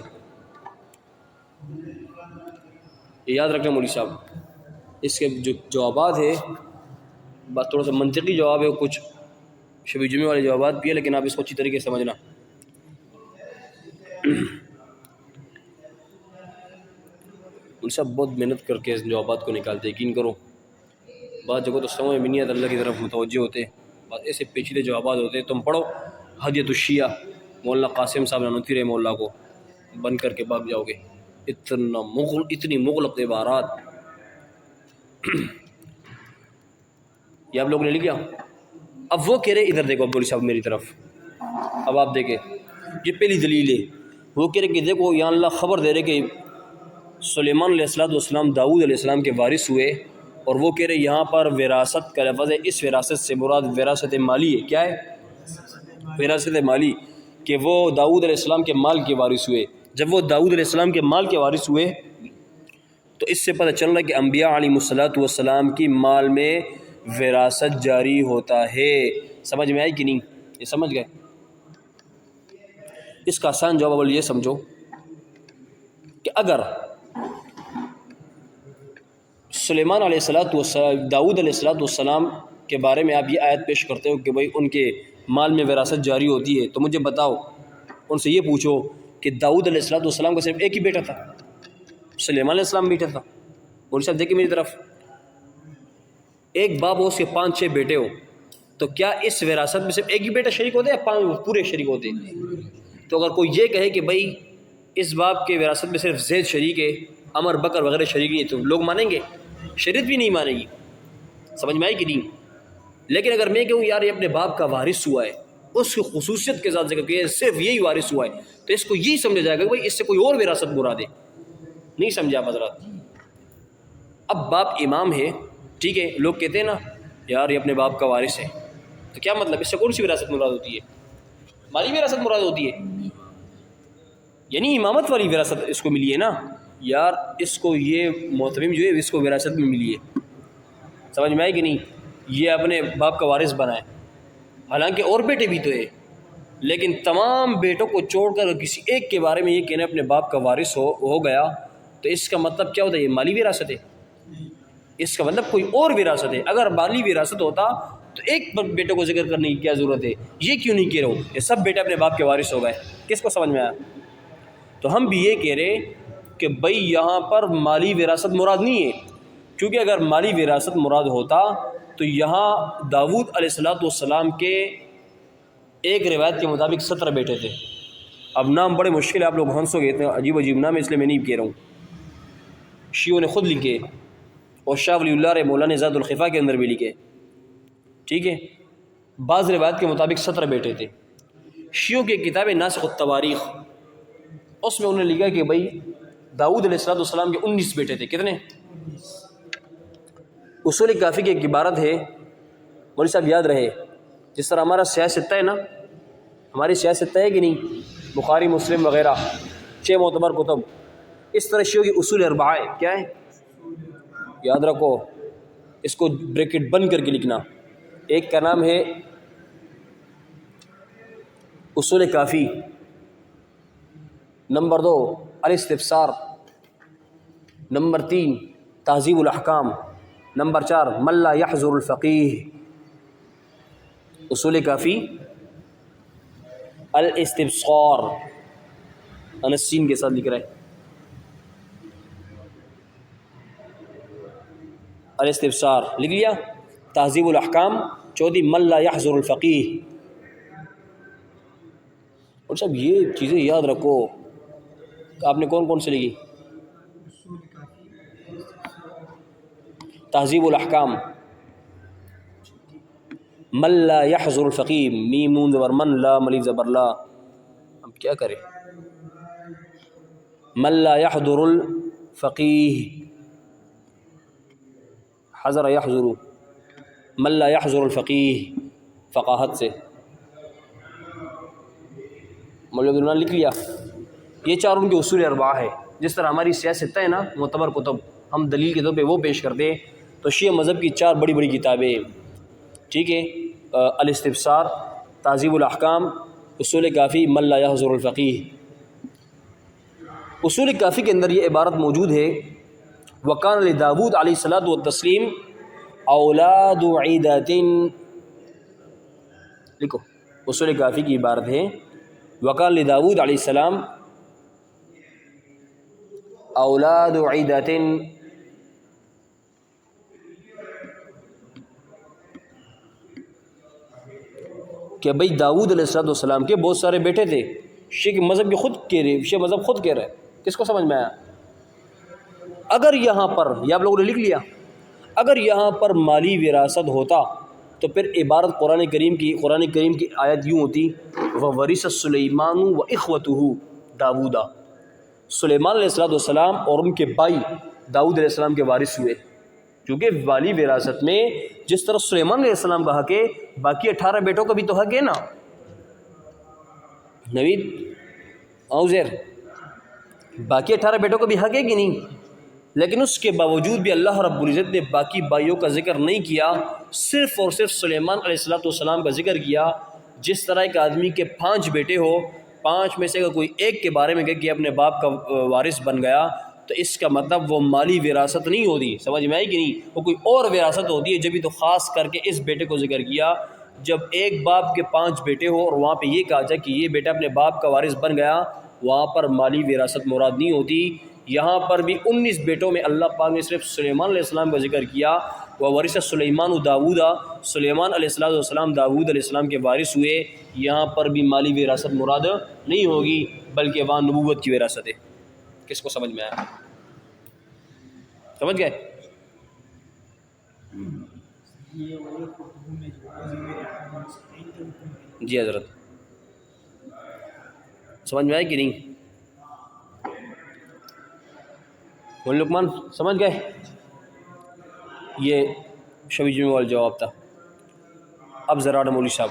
یہ یاد رکھنا مولوی صاحب، اس کے جو جوابات ہے بس تھوڑا سا منطقی جواب ہے، کچھ شبیہ جمعہ والے جوابات بھی ہے، لیکن آپ اس کو اچھی طریقے سے سمجھنا۔ ان سب بہت محنت کر کے اس جوابات کو نکالتے، یقین کرو بعض جگہ تو سمجھ میں نہیں آتا، اللہ کی طرف متوجہ ہوتے، بعض ایسے پیچیدے جوابات ہوتے۔ تم پڑھو ہدیۃ الشیعہ مولانا قاسم صاحب رحمۃ اللہ مولا کو، بند کر کے بھاگ جاؤ گے، اتنی مغلق عبارات۔ یہ آپ لوگ نے لکھا۔ اب وہ کہہ رہے ادھر دیکھو مولوی صاحب میری طرف، اب آپ دیکھیں یہ پہلی دلیل ہے۔ وہ کہہ رہے کہ دیکھو یہاں اللہ خبر دے رہے کہ سلیمان علیہ السلام داؤد علیہ السلام کے وارث ہوئے، اور وہ کہہ رہے یہاں پر وراثت کا لفظ ہے، اس وراثت سے مراد وراثت مالی ہے۔ کیا ہے؟ وراثت مالی، کہ وہ داؤد علیہ السلام کے مال کے وارث ہوئے۔ جب وہ داؤد علیہ السلام کے مال کے وارث ہوئے تو اس سے پتہ چل رہا ہے کہ انبیاء علیہ الصلوۃ کی مال میں وراثت جاری ہوتا ہے۔ سمجھ میں آئی کہ نہیں؟ یہ سمجھ گئے؟ اس کا آسان جواب یہ سمجھو کہ اگر سلیمان علیہ السلام داؤد علیہ السلام کے بارے میں آپ یہ آیت پیش کرتے ہو کہ بھئی ان کے مال میں وراثت جاری ہوتی ہے، تو مجھے بتاؤ، ان سے یہ پوچھو کہ داؤد علیہ السلام کا صرف ایک ہی بیٹا تھا، سلیمان علیہ السلام بیٹا تھا؟ مولوی صاحب دیکھیں میری طرف، ایک باپ ہو اس کے 5-6 بیٹے ہو، تو کیا اس وراثت میں صرف ایک ہی بیٹا شریک ہوتے یا پورے شریک ہوتے؟ تو اگر کوئی یہ کہے کہ بھئی اس باپ کے وراثت میں صرف زید شریک ہے، عمر بکر وغیرہ شریک نہیں، تو لوگ مانیں گے؟ شریعت بھی نہیں مانے گی۔ سمجھ میں آئی کہ نہیں؟ لیکن اگر میں کہوں یار یہ اپنے باپ کا وارث ہوا ہے، اس کی خصوصیت کے ساتھ ذکر کہ صرف یہی وارث ہوا ہے، تو اس کو یہی سمجھا جائے گا کہ بھئی اس سے کوئی اور وراثت مراد ہے۔ نہیں سمجھا حضرات؟ اب باپ امام ہے، ٹھیک ہے، لوگ کہتے ہیں نا یار یہ اپنے باپ کا وارث ہے، تو کیا مطلب اس سے کون سی وراثت مراد ہوتی ہے؟ مالی وراثت مراد ہوتی ہے، یعنی امامت والی وراثت اس کو ملی ہے نا، یار اس کو یہ محتمم جو ہے اس کو وراثت میں ملی ہے۔ سمجھ میں آئی کہ نہیں؟ یہ اپنے باپ کا وارث بنا ہے، حالانکہ اور بیٹے بھی تو ہے، لیکن تمام بیٹوں کو چھوڑ کر کسی ایک کے بارے میں یہ کہنا اپنے باپ کا وارث ہو گیا، تو اس کا مطلب کیا ہوتا ہے؟ یہ مالی وراثت ہے، اس کا مطلب کوئی اور وراثت ہے۔ اگر مالی وراثت ہوتا تو ایک بیٹے کو ذکر کرنے کی کیا ضرورت ہے؟ یہ کیوں نہیں کہہ رہا ہوں یہ سب بیٹے اپنے باپ کے وارث ہو گئے؟ کس کو سمجھ میں آیا؟ تو ہم بھی یہ کہہ رہے کہ بھئی یہاں پر مالی وراثت مراد نہیں ہے، کیونکہ اگر مالی وراثت مراد ہوتا تو یہاں داؤد علیہ السلام کے ایک روایت کے مطابق 17 بیٹے تھے۔ اب نام بڑے مشکل ہے، آپ لوگ ہنسو گے، اتنے عجیب عجیب نام ہے، اس لیے میں نہیں کہہ رہا ہوں۔ شیعوں نے خود لکھے، اور شاہ ولی اللہ رحمہ اللہ نے زاد الخفا کے اندر بھی لکھے، ٹھیک ہے۔ بعض روایت کے مطابق 17 بیٹے تھے۔ شیعوں کی کتاب ناسخ التواریخ، اس میں انہوں نے لکھا کہ بھئی داؤد علیہ السلام کے 19 بیٹے تھے۔ کتنے؟ اصول کافی کی ایک عبارت ہے، مولوی صاحب یاد رہے، جس طرح ہمارا سیاہ ستہ ہے نا، ہماری سیاہ ستہ ہے کہ نہیں، بخاری مسلم وغیرہ 6 معتبر کتب، اس طرح شیعوں کی اصول اربعہ ہے۔ کیا ہے؟ یاد رکھو، اس کو بریکٹ بند کر کے لکھنا۔ ایک کا نام ہے اصول کافی، نمبر 2 الاستفسار، نمبر 3 تہذیب الاحکام، نمبر 4 من لا يحضر الفقیہ۔ اصول کافی، الاستفسار انسین کے ساتھ لکھ رہا ہے، الاستفسار لکھ لیا، تہذیب الاحکام، چوتھی من لا يحضر الفقیہ۔ اور سب یہ چیزیں یاد رکھو۔ آپ نے کون کون سے لکھی؟ تہذیب الاحکام، من لا یحضر الفقیہ، میم نون زبر من، لا ملیف زبر لا، اب کیا کرے، من لا یحضر الفقیہ، حضر یحضر، من لا یحضر الفقیہ، فقاہت سے مولوی عبدالرحمن لکھ لیا۔ یہ چار ان کے اصول اربعہ ہے۔ جس طرح ہماری سیاست ہے نا معتبر کتب ہم دلیل کے طور پہ وہ پیش کرتے ہیں، تو شیعہ مذہب کی چار بڑی بڑی کتابیں، ٹھیک ہے، الاستبصار، تہذیب الاحکام، اصول کافی، من لا یحضر الفقیہ۔ اصول کافی کے اندر یہ عبارت موجود ہے، وَكَانَ لِدَاوُود علیہ الصلاۃ والتسلیم اولاد عیدۃ، لکھو اصول کافی کی عبارت ہے، وَكَانَ لِدَاوُود علیہ السلام اولاد عیدۃ، کہ بھئی داؤد علیہ السلام کے بہت سارے بیٹے تھے۔ شیعہ مذہب کی خود کہہ رہے، شیعہ مذہب خود کہہ رہا ہے، کس کو سمجھ میں آیا؟ اگر یہاں پر یہ آپ لوگوں نے لکھ لیا، اگر یہاں پر مالی وراثت ہوتا تو پھر عبارت قرآن کریم کی آیت یوں ہوتی، وَوَرِثَ سُلَيْمَانُ وَإِخْوَتُهُ داودا، سلیمان علیہ السلام اور ان کے بھائی داؤد علیہ السلام کے وارث ہوئے، کیونکہ والی وراثت میں جس طرح سلیمان علیہ السلام کا حق ہے، باقی 18 بیٹوں کا بھی تو حق ہے نا۔ نوید اوزیر، باقی 18 بیٹوں کا بھی حق ہے کہ نہیں؟ لیکن اس کے باوجود بھی اللہ رب العزت نے باقی بھائیوں کا ذکر نہیں کیا، صرف اور صرف سلیمان علیہ السلام کا ذکر کیا۔ جس طرح ایک آدمی کے 5 بیٹے ہو، 5 میں سے اگر کوئی ایک کے بارے میں کہے کہ اپنے باپ کا وارث بن گیا، تو اس کا مطلب وہ مالی وراثت نہیں ہوتی، سمجھ میں آئی کہ نہیں؟ وہ کوئی اور وراثت ہوتی ہے، جبھی تو خاص کر کے اس بیٹے کو ذکر کیا۔ جب ایک باپ کے 5 بیٹے ہو اور وہاں پہ یہ کہا جائے کہ یہ بیٹا اپنے باپ کا وارث بن گیا، وہاں پر مالی وراثت مراد نہیں ہوتی۔ یہاں پر بھی 19 بیٹوں میں اللہ پاک نے صرف سلیمان علیہ السلام کا ذکر کیا، وَوَرِثَ سُلَيْمَانُ دَاوُودَ، سلیمان علیہ السلام داؤد علیہ السلام کے وارث ہوئے۔ یہاں پر بھی مالی وراثت مراد نہیں ہوگی، بلکہ وہاں نبوت کی وراثت ہے۔ کس کو سمجھ میں آیا؟ سمجھ گئے؟ جی حضرت، سمجھ میں آئے کہ نہیں؟ لقمان سمجھ گئے؟ یہ شبی جمعہ والا جواب تھا۔ اب ذرا مولوی صاحب،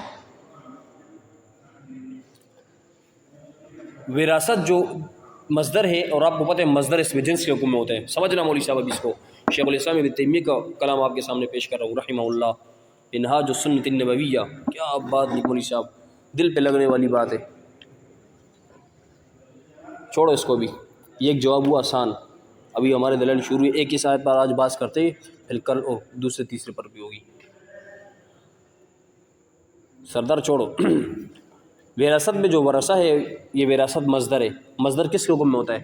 وراثت جو مصدر ہے، اور آپ کو پتہ ہے مصدر اس میں جنس کے حکم میں ہوتے ہیں، سمجھنا مولوی صاحب۔ اب اس کو شیخ الاسلام ابن تیمیہ کا کلام آپ کے سامنے پیش کر رہا ہوں رحمہ اللہ، منہاج السنۃ النبویہ۔ کیا بات لکھی مولوی صاحب، دل پہ لگنے والی بات ہے۔ چھوڑو اس کو بھی، یہ ایک جواب ہوا آسان۔ ابھی ہمارے دلائل شروع ہوئی، ایک ہی آیت پر آج بات کرتے، پھر کل دوسرے تیسرے پر بھی ہوگی۔ سردار چھوڑو، وراثت میں جو ورثہ ہے، یہ وراثت مصدر ہے۔ مصدر کس کے حکم میں ہوتا ہے؟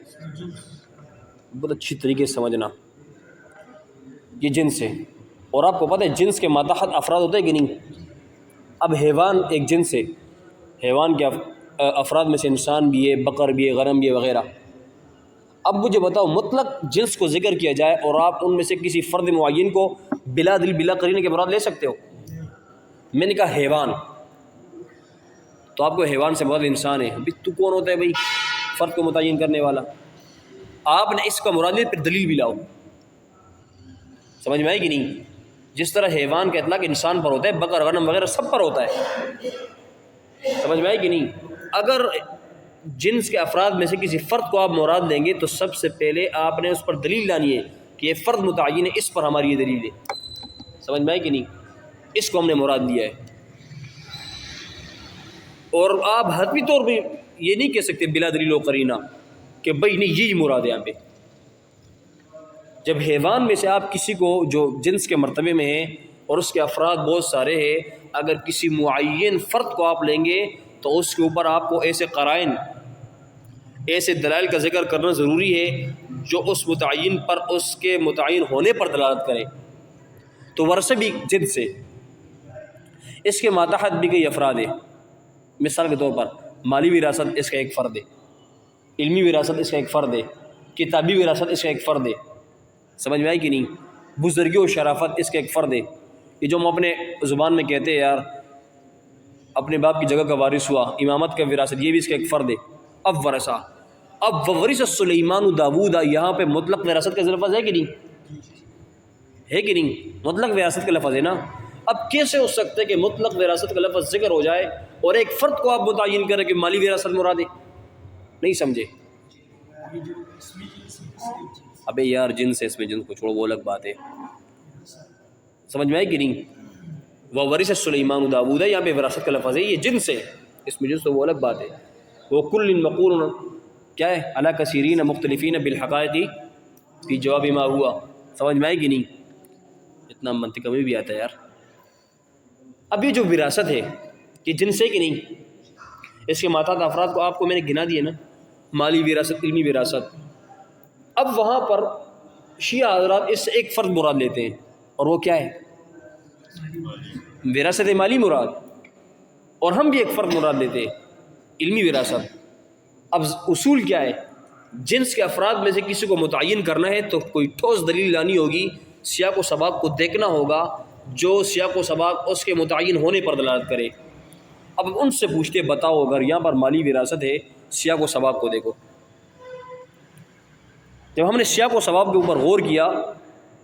بہت اچھی طریقے سے سمجھنا، یہ جنس ہے، اور آپ کو پتہ ہے جنس کے ماتحت افراد ہوتے ہیں کہ نہیں؟ اب حیوان ایک جنس ہے، حیوان کے افراد میں سے انسان بھی ہے، بقر بھی ہے، غنم بھی ہے وغیرہ۔ اب مجھے بتاؤ، مطلق جنس کو ذکر کیا جائے اور آپ ان میں سے کسی فرد معین کو بلا دل بلا قرینہ کے مراد لے سکتے ہو؟ میں نے کہا حیوان، تو آپ کو حیوان سے مراد انسان ہے۔ ابھی تو کون ہوتا ہے بھائی فرد کو متعین کرنے والا؟ آپ نے اس کا مراد لیا، پھر دلیل بھی لاؤ۔ سمجھ میں آئی کہ نہیں؟ جس طرح حیوان کا اطلاق انسان پر ہوتا ہے، بقر غنم وغیرہ سب پر ہوتا ہے، سمجھ میں آئی کہ نہیں؟ اگر جنس کے افراد میں سے کسی فرد کو آپ مراد لیں گے تو سب سے پہلے آپ نے اس پر دلیل لانی ہے کہ یہ فرد متعین ہے، اس پر ہماری یہ دلیل ہے۔ سمجھ میں آئی کہ نہیں؟ اس کو ہم نے مراد لیا ہے، اور آپ حتمی طور پہ یہ نہیں کہہ سکتے بلا دلیل و قرینہ کہ بھائی نہیں یہی مراد ہے۔ یہاں پہ جب حیوان میں سے آپ کسی کو جو جنس کے مرتبے میں ہے اور اس کے افراد بہت سارے ہیں، اگر کسی معین فرد کو آپ لیں گے تو اس کے اوپر آپ کو ایسے قرائن، ایسے دلائل کا ذکر کرنا ضروری ہے جو اس متعین پر، اس کے متعین ہونے پر دلالت کریں۔ تو ورثہ بھی جنس ہے، اس کے ماتحت بھی کئی افراد ہیں۔ مثال کے طور پر مالی وراثت اس کا ایک فرد ہے، علمی وراثت اس کا ایک فرد ہے، کتابی وراثت اس کا ایک فرد ہے۔ سمجھ میں آئی کہ نہیں؟ بزرگی و شرافت اس کا ایک فرد ہے. یہ جو ہم اپنے زبان میں کہتے ہیں یار اپنے باپ کی جگہ کا وارث ہوا، امامت کا وراثت، یہ بھی اس کا ایک فرد ہے. اب ورثہ، اب وورث سلیمان داود، یہاں پہ مطلق وراثت کا لفظ ہے کہ نہیں؟ ہے کہ نہیں؟ مطلق وراثت کا لفظ ہے نا. اب کیسے ہو سکتا ہے کہ مطلق وراثت کا لفظ ذکر ہو جائے اور ایک فرد کو آپ متعین کریں کہ مالی وراثت مراد ہے؟ نہیں سمجھے؟ ابے یار جنس ہے، اس میں جنس کو چھوڑو، وہ الگ بات ہے. سمجھ میں آئے کہ نہیں؟ وورث سلیمان داود ہے، یہاں پہ وراثت کا لفظ ہے، یہ جنس ہے، اس میں جنس تو وہ الگ بات ہے. وہ کل مقول کیا ہے علی کثیرین مختلفین بالحقائق فی جواب ما ہوا. سمجھ میں آئے کہ نہیں؟ اتنا منطق میں بھی آتا ہے یار. اب یہ جو وراثت ہے یہ جنس ہے کہ نہیں؟ اس کے ماتحت افراد کو آپ کو میں نے گنا دیے نا، مالی وراثت، علمی وراثت. اب وہاں پر شیعہ حضرات اس سے ایک فرد مراد لیتے ہیں، اور وہ کیا ہے؟ وراثت مالی مراد. اور ہم بھی ایک فرد مراد لیتے ہیں، علمی وراثت. اب اصول کیا ہے؟ جنس کے افراد میں سے کسی کو متعین کرنا ہے تو کوئی ٹھوس دلیل لانی ہوگی، سیاق و سباق کو دیکھنا ہوگا جو سیاق و سباق اس کے متعین ہونے پر دلالت کرے. اب ان سے پوچھتے بتاؤ اگر یہاں پر مالی وراثت ہے، سیاق و سباق کو دیکھو. جب ہم نے سیاق و سباق کے اوپر غور کیا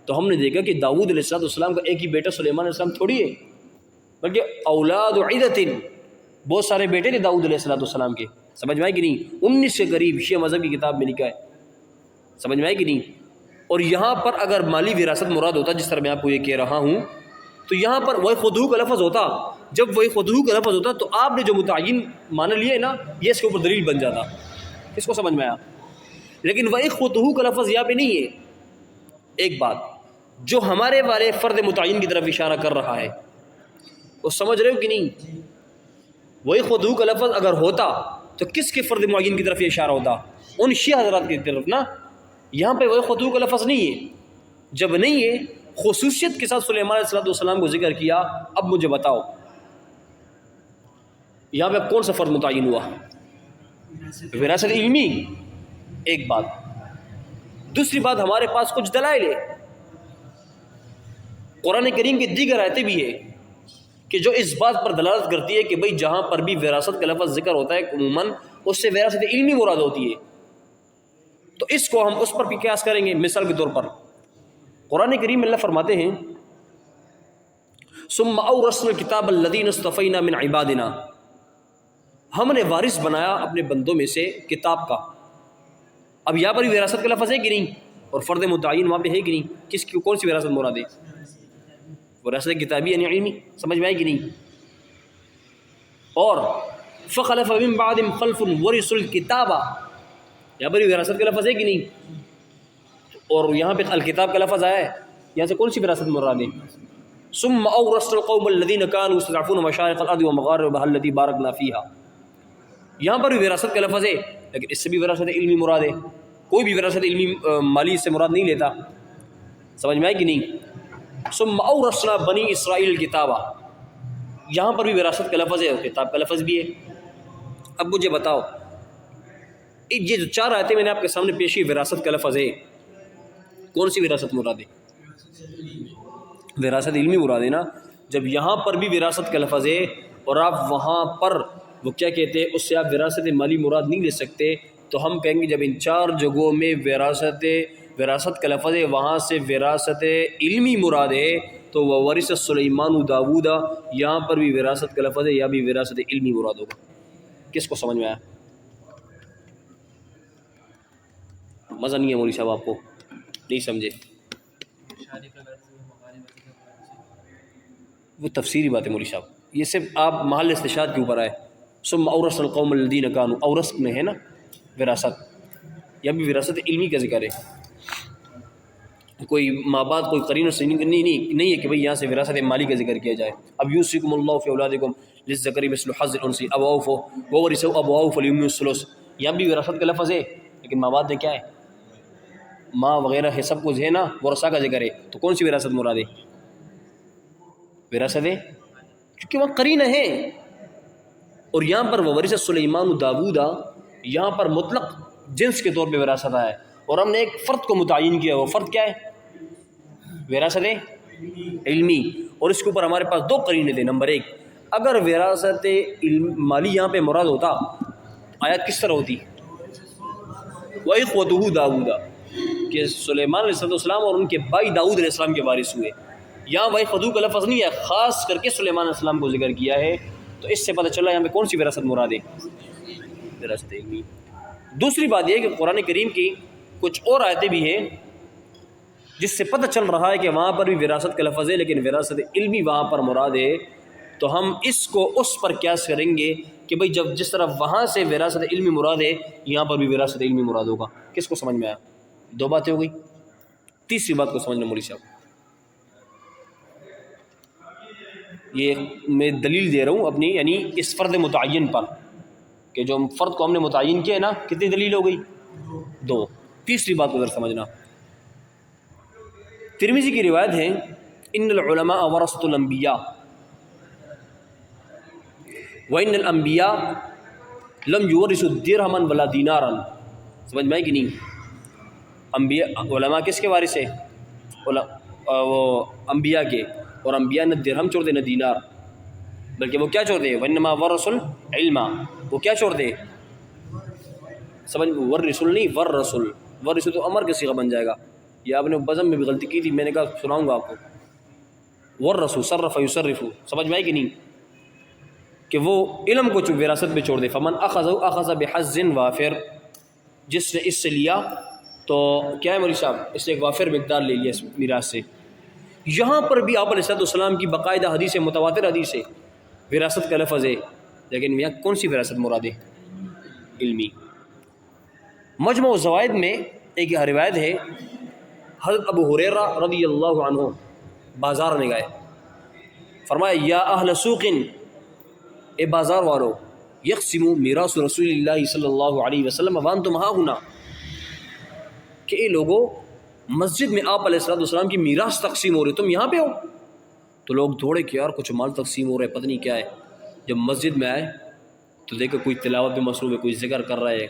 تو ہم نے دیکھا کہ داؤد علیہ السلام کا ایک ہی بیٹا سلیمان علیہ السلام تھوڑی ہے، بلکہ اولاد عدت، بہت سارے بیٹے تھے داؤد علیہ السلام کے. سمجھ میں آئے کہ نہیں؟ 19 کے قریب شیعہ مذہب کی کتاب میں لکھا ہے. سمجھ میں آئے کہ نہیں؟ اور یہاں پر اگر مالی وراثت مراد ہوتا، جس طرح میں آپ کو یہ کہہ رہا ہوں، تو یہاں پر وہی خودہو کا لفظ ہوتا. جب وہی خودہو کا لفظ ہوتا تو آپ نے جو متعین معنی لیے نا، یہ اس کے اوپر دلیل بن جاتا. کس کو سمجھ میں آیا؟ لیکن وہی خودہو کا لفظ یہاں پہ نہیں ہے. ایک بات جو ہمارے والے فرد متعین کی طرف اشارہ کر رہا ہے، وہ سمجھ رہے ہو کہ نہیں؟ وہی خودہو کا لفظ اگر ہوتا تو کس کے فرد معین کی طرف یہ اشارہ ہوتا؟ ان شیعہ حضرات کی طرف نا. یہاں پہ وہی خودہو کا لفظ نہیں ہے. جب نہیں ہے، خصوصیت کے ساتھ سلیمان علیہ السلام کو ذکر کیا. اب مجھے بتاؤ یہاں پہ کون سا فرد متعین ہوا؟ وراثت علمی. ایک بات. دوسری بات، ہمارے پاس کچھ دلائل ہے، قرآن کریم کی دیگر آیتیں بھی ہے کہ جو اس بات پر دلالت کرتی ہے کہ بھئی جہاں پر بھی وراثت کا لفظ ذکر ہوتا ہے عموماً اس سے وراثت علمی مراد ہوتی ہے. تو اس کو ہم اس پر بھی قیاس کریں گے. مثال کے طور پر قرآن کریم میں اللہ فرماتے ہیں ثم اورثنا الکتاب الذین اصطفینا من عبادنا، ہم نے وارث بنایا اپنے بندوں میں سے کتاب کا. اب یہاں پر بھی وراثت کا لفظ ہے کہ نہیں؟ اور فرد متعین وہاں پہ ہے کہ نہیں؟ کس کی کون سی وراثت مراد ہے؟ وراثت کتابی یعنی علمی. سمجھ میں آئی کہ نہیں؟ اور فخلف من بعدهم خلف ورثوا الکتاب، یہاں پر بھی وراثت کا لفظ ہے کہ نہیں؟ اور یہاں پہ الکتاب کا لفظ آیا ہے، یہاں سے کون سی وراثت مراد ہے؟ ثم اورثنا القوم الذين كانوا يستضعفون مشارق الارض ومغاربها التي باركنا فيها. یہاں پر بھی وراثت کا لفظ ہے، لیکن اس سے بھی وراثت علمی مراد ہے. کوئی بھی وراثت علمی مالی سے مراد نہیں لیتا. سمجھ میں آئی کہ نہیں؟ ثم اورثنا بنی اسرائیل الکتاب، یہاں پر بھی وراثت کا لفظ ہے اور کتاب کا لفظ بھی ہے. اب مجھے بتاؤ یہ جو 4 آیتیں میں نے آپ کے سامنے پیش کی، وراثت کا لفظ ہے، کون سی وراثت مراد ہے؟ وراثت علمی مراد ہے نا. جب یہاں پر بھی وراثت کا لفظ ہے اور آپ وہاں پر وہ کیا کہتے ہیں اس سے آپ وراثت مالی مراد نہیں لے سکتے، تو ہم کہیں گے جب ان 4 جگہوں میں وراثت کا لفظ ہے وہاں سے وراثت علمی مراد ہے تو وہ وارث سلیمان داود، یہاں پر بھی وراثت کا لفظ ہے یا بھی وراثت علمی مراد ہوگا. کس کو سمجھ میں آیا؟ مزہ نہیں ہے مولوی صاحب؟ آپ کو نہیں سمجھے؟ وہ تفسیری بات ہے مولوی صاحب، یہ صرف آپ محل استشہاد کے اوپر آئے. ثم اورثنا القوم الذین کانوا، اورث میں ہے نا وراثت، یا بھی وراثت علمی کا ذکر ہے. کوئی ماں باپ کوئی قرین سے نہیں ہے کہ بھئی یہاں سے وراثت مالی کا ذکر کیا جائے. اب یوصیکم اللہ فی اولادکم للذکر مثل حظ الانثیین ابواہ وورثوا ابواہ فلیہم الثلث، یہاں بھی وراثت کا لفظ ہے لیکن ماں باپ میں کیا ہے؟ ماں وغیرہ ہے، سب کچھ ہے نا، ورثہ کا ذکر ہے. تو کون سی وراثت مراد ہے؟ وراثت ہے کیونکہ وہاں قرینہ ہے. اور یہاں پر وورث سلیمان داود، یہاں پر مطلق جنس کے طور پہ وراثت ہے، اور ہم نے ایک فرد کو متعین کیا. وہ فرد کیا ہے؟ وراثت علمی، اور اس کے اوپر ہمارے پاس دو قرینے تھے. نمبر ایک، اگر وراثت مالی یہاں پہ مراد ہوتا آیت کس طرح ہوتی؟ وَإِخْوَتُهُ داؤد، کہ سلیمان علیہ السلام اور ان کے بھائی داؤد علیہ السلام کے وارث ہوئے. یہاں وَإِخْوَتُهُ کا لفظ نہیں ہے، خاص کر کے سلیمان علیہ السلام کو ذکر کیا ہے. تو اس سے پتہ چلا یہاں پہ کون سی وراثت مراد ہے؟ وراثت علمی. دوسری بات یہ ہے کہ قرآن کریم کی کچھ اور آیتیں بھی ہیں جس سے پتہ چل رہا ہے کہ وہاں پر بھی وراثت کا لفظ ہے، لیکن وراثت علمی وہاں پر مراد ہے. تو ہم اس کو اس پر قیاس کریں گے کہ بھئی جب جس طرح وہاں سے وراثت علمی مراد ہے یہاں پر بھی وراثت علمی مراد ہوگا. کس کو سمجھ میں آیا؟ دو باتیں ہو گئی. تیسری بات کو سمجھنا مولوی صاحب، یہ میں دلیل دے رہا ہوں اپنی، یعنی اس فرد متعین پر، کہ جو فرد کو ہم نے متعین کیا ہے نا، کتنی دلیل ہو گئی؟ دو. تیسری بات کو ذرا سمجھنا. ترمذی کی روایت ہے ان العلماء ورثۃ الانبیاء وان الانبیاء لم یورثوا درہما ولا دینارا. سمجھ میں آئی کہ نہیں؟ انبیاء علماء کس کے وارث ہیں؟ وہ انبیاء کے، اور انبیاء نہ درہم چھوڑ دے نہ دینار، بلکہ وہ کیا چھوڑ دے؟ وانما ورثوا العلم، وہ کیا چھوڑ دے؟ سمجھ، ورثوا نہیں ورثوا، ورثوا تو امر کا صیغہ بن جائے گا. یہ آپ نے بزم میں بھی غلطی کی تھی، میں نے کہا سناؤں گا آپ کو. ورثوا صرف یصرف، سمجھ میں آئی کہ نہیں؟ کہ وہ علم کو وراثت میں چھوڑ دے. فمن اخذه اخذ بحظ وافر، جس نے اس سے لیا تو کیا ہے مولوی صاحب؟ اس نے ایک وافر مقدار لے لیا اس میراث سے. یہاں پر بھی آپ علیہ السلام کی باقاعدہ حدیث ہے، متواتر حدیث ہے، وراثت کا لفظ ہے، لیکن یہاں کون سی وراثت مراد ہے؟ علمی. مجمع الزوائد میں ایک روایت ہے، حضرت ابو ہریرہ رضی اللہ عنہ بازار میں گئے، فرمایا یا اہل سوق، اے بازار والو، یقسم میراث رسول اللہ صلی اللہ علیہ وسلم وانتم ہاں ہونا، کہ اے لوگوں مسجد میں آپ علیہ السلام کی میراث تقسیم ہو رہی، تم یہاں پہ ہو. تو لوگ دوڑے کہ یار کچھ مال تقسیم ہو رہا ہے، پتہ نہیں کیا ہے. جب مسجد میں آئے تو دیکھو کوئی تلاوت میں مصروف ہے، کوئی ذکر کر رہا ہے،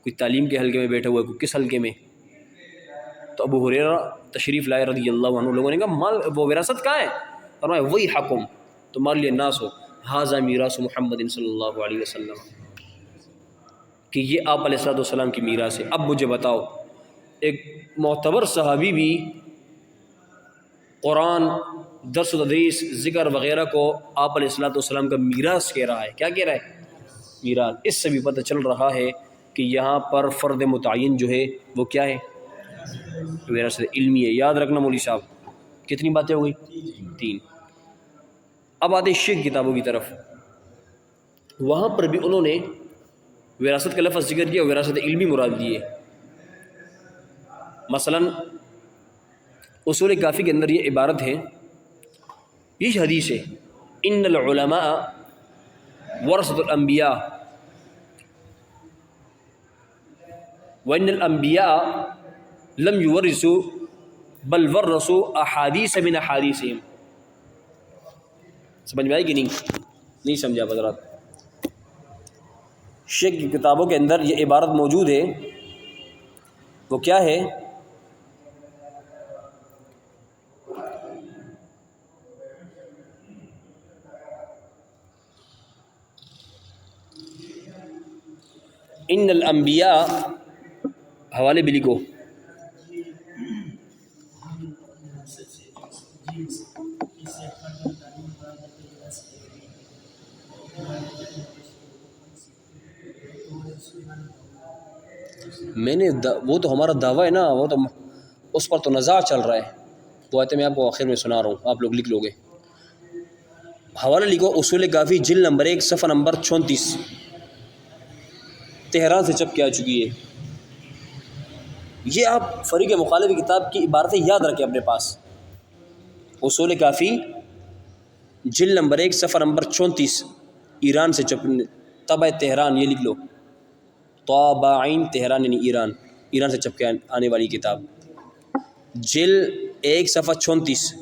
کوئی تعلیم کے حلقے میں بیٹھا ہوا ہے، کوئی کس حلقے میں. تو ابو ہریرہ تشریف لائے رضی اللہ عنہ، لوگوں نے کہا مال وہ وراثت کہاں ہے؟ فرمایا وہی حکم تمہارے لیے ناس ہو، ھذا میراث محمد صلی اللہ علیہ وسلم، کہ یہ آپ علیہ السلام کی میراث ہے. اب مجھے بتاؤ، ایک معتبر صحابی بھی قرآن، درس و تدریس، ذکر وغیرہ کو آپ علیہ السلام کا میراث کہہ رہا ہے. کیا کہہ رہا ہے؟ میراث. اس سے بھی پتہ چل رہا ہے کہ یہاں پر فرد متعین جو ہے وہ کیا ہے؟ وراثت علمی ہے. یاد رکھنا مولوی صاحب. کتنی باتیں ہو گئی؟ 3. اب آتے شیخ کتابوں کی طرف، وہاں پر بھی انہوں نے وراثت کا لفظ ذکر کیا، وراثت علمی مراد دیے. مثلا اصول کافی کے اندر یہ عبارت ہے، یہ حدیث ہے ان العلماء ورثۃ الانبیاء وان الانبیاء لم یورثوا بل ورثوا احادیث من احادیثہم. سمجھ میں آئی کہ نہیں سمجھا حضرات؟ شیخ کی کتابوں کے اندر یہ عبارت موجود ہے، وہ کیا ہے؟ ان الانبیاء، حوالے بھی لکھو، میں نے وہ تو ہمارا دعویٰ ہے نا، وہ تو اس پر تو نزاع چل رہا ہے، وہ آتے میں آپ کو آخر میں سنا رہا ہوں، آپ لوگ لکھ لو گے. حوالہ لکھو اصول کافی جلد نمبر 1 صفحہ نمبر 34، تہران سے چھپ کے آ چکی ہے. یہ آپ فریق مخالف کتاب کی عبارتیں یاد رکھیں اپنے پاس. اصول کافی جلد نمبر 1 صفحہ نمبر 34، ایران سے چھپ، طبع تہران، یہ لکھ لو، طابعین تہران یعنی ایران سے چھپ کے آنے والی کتاب، جلد 1 صفحہ 34.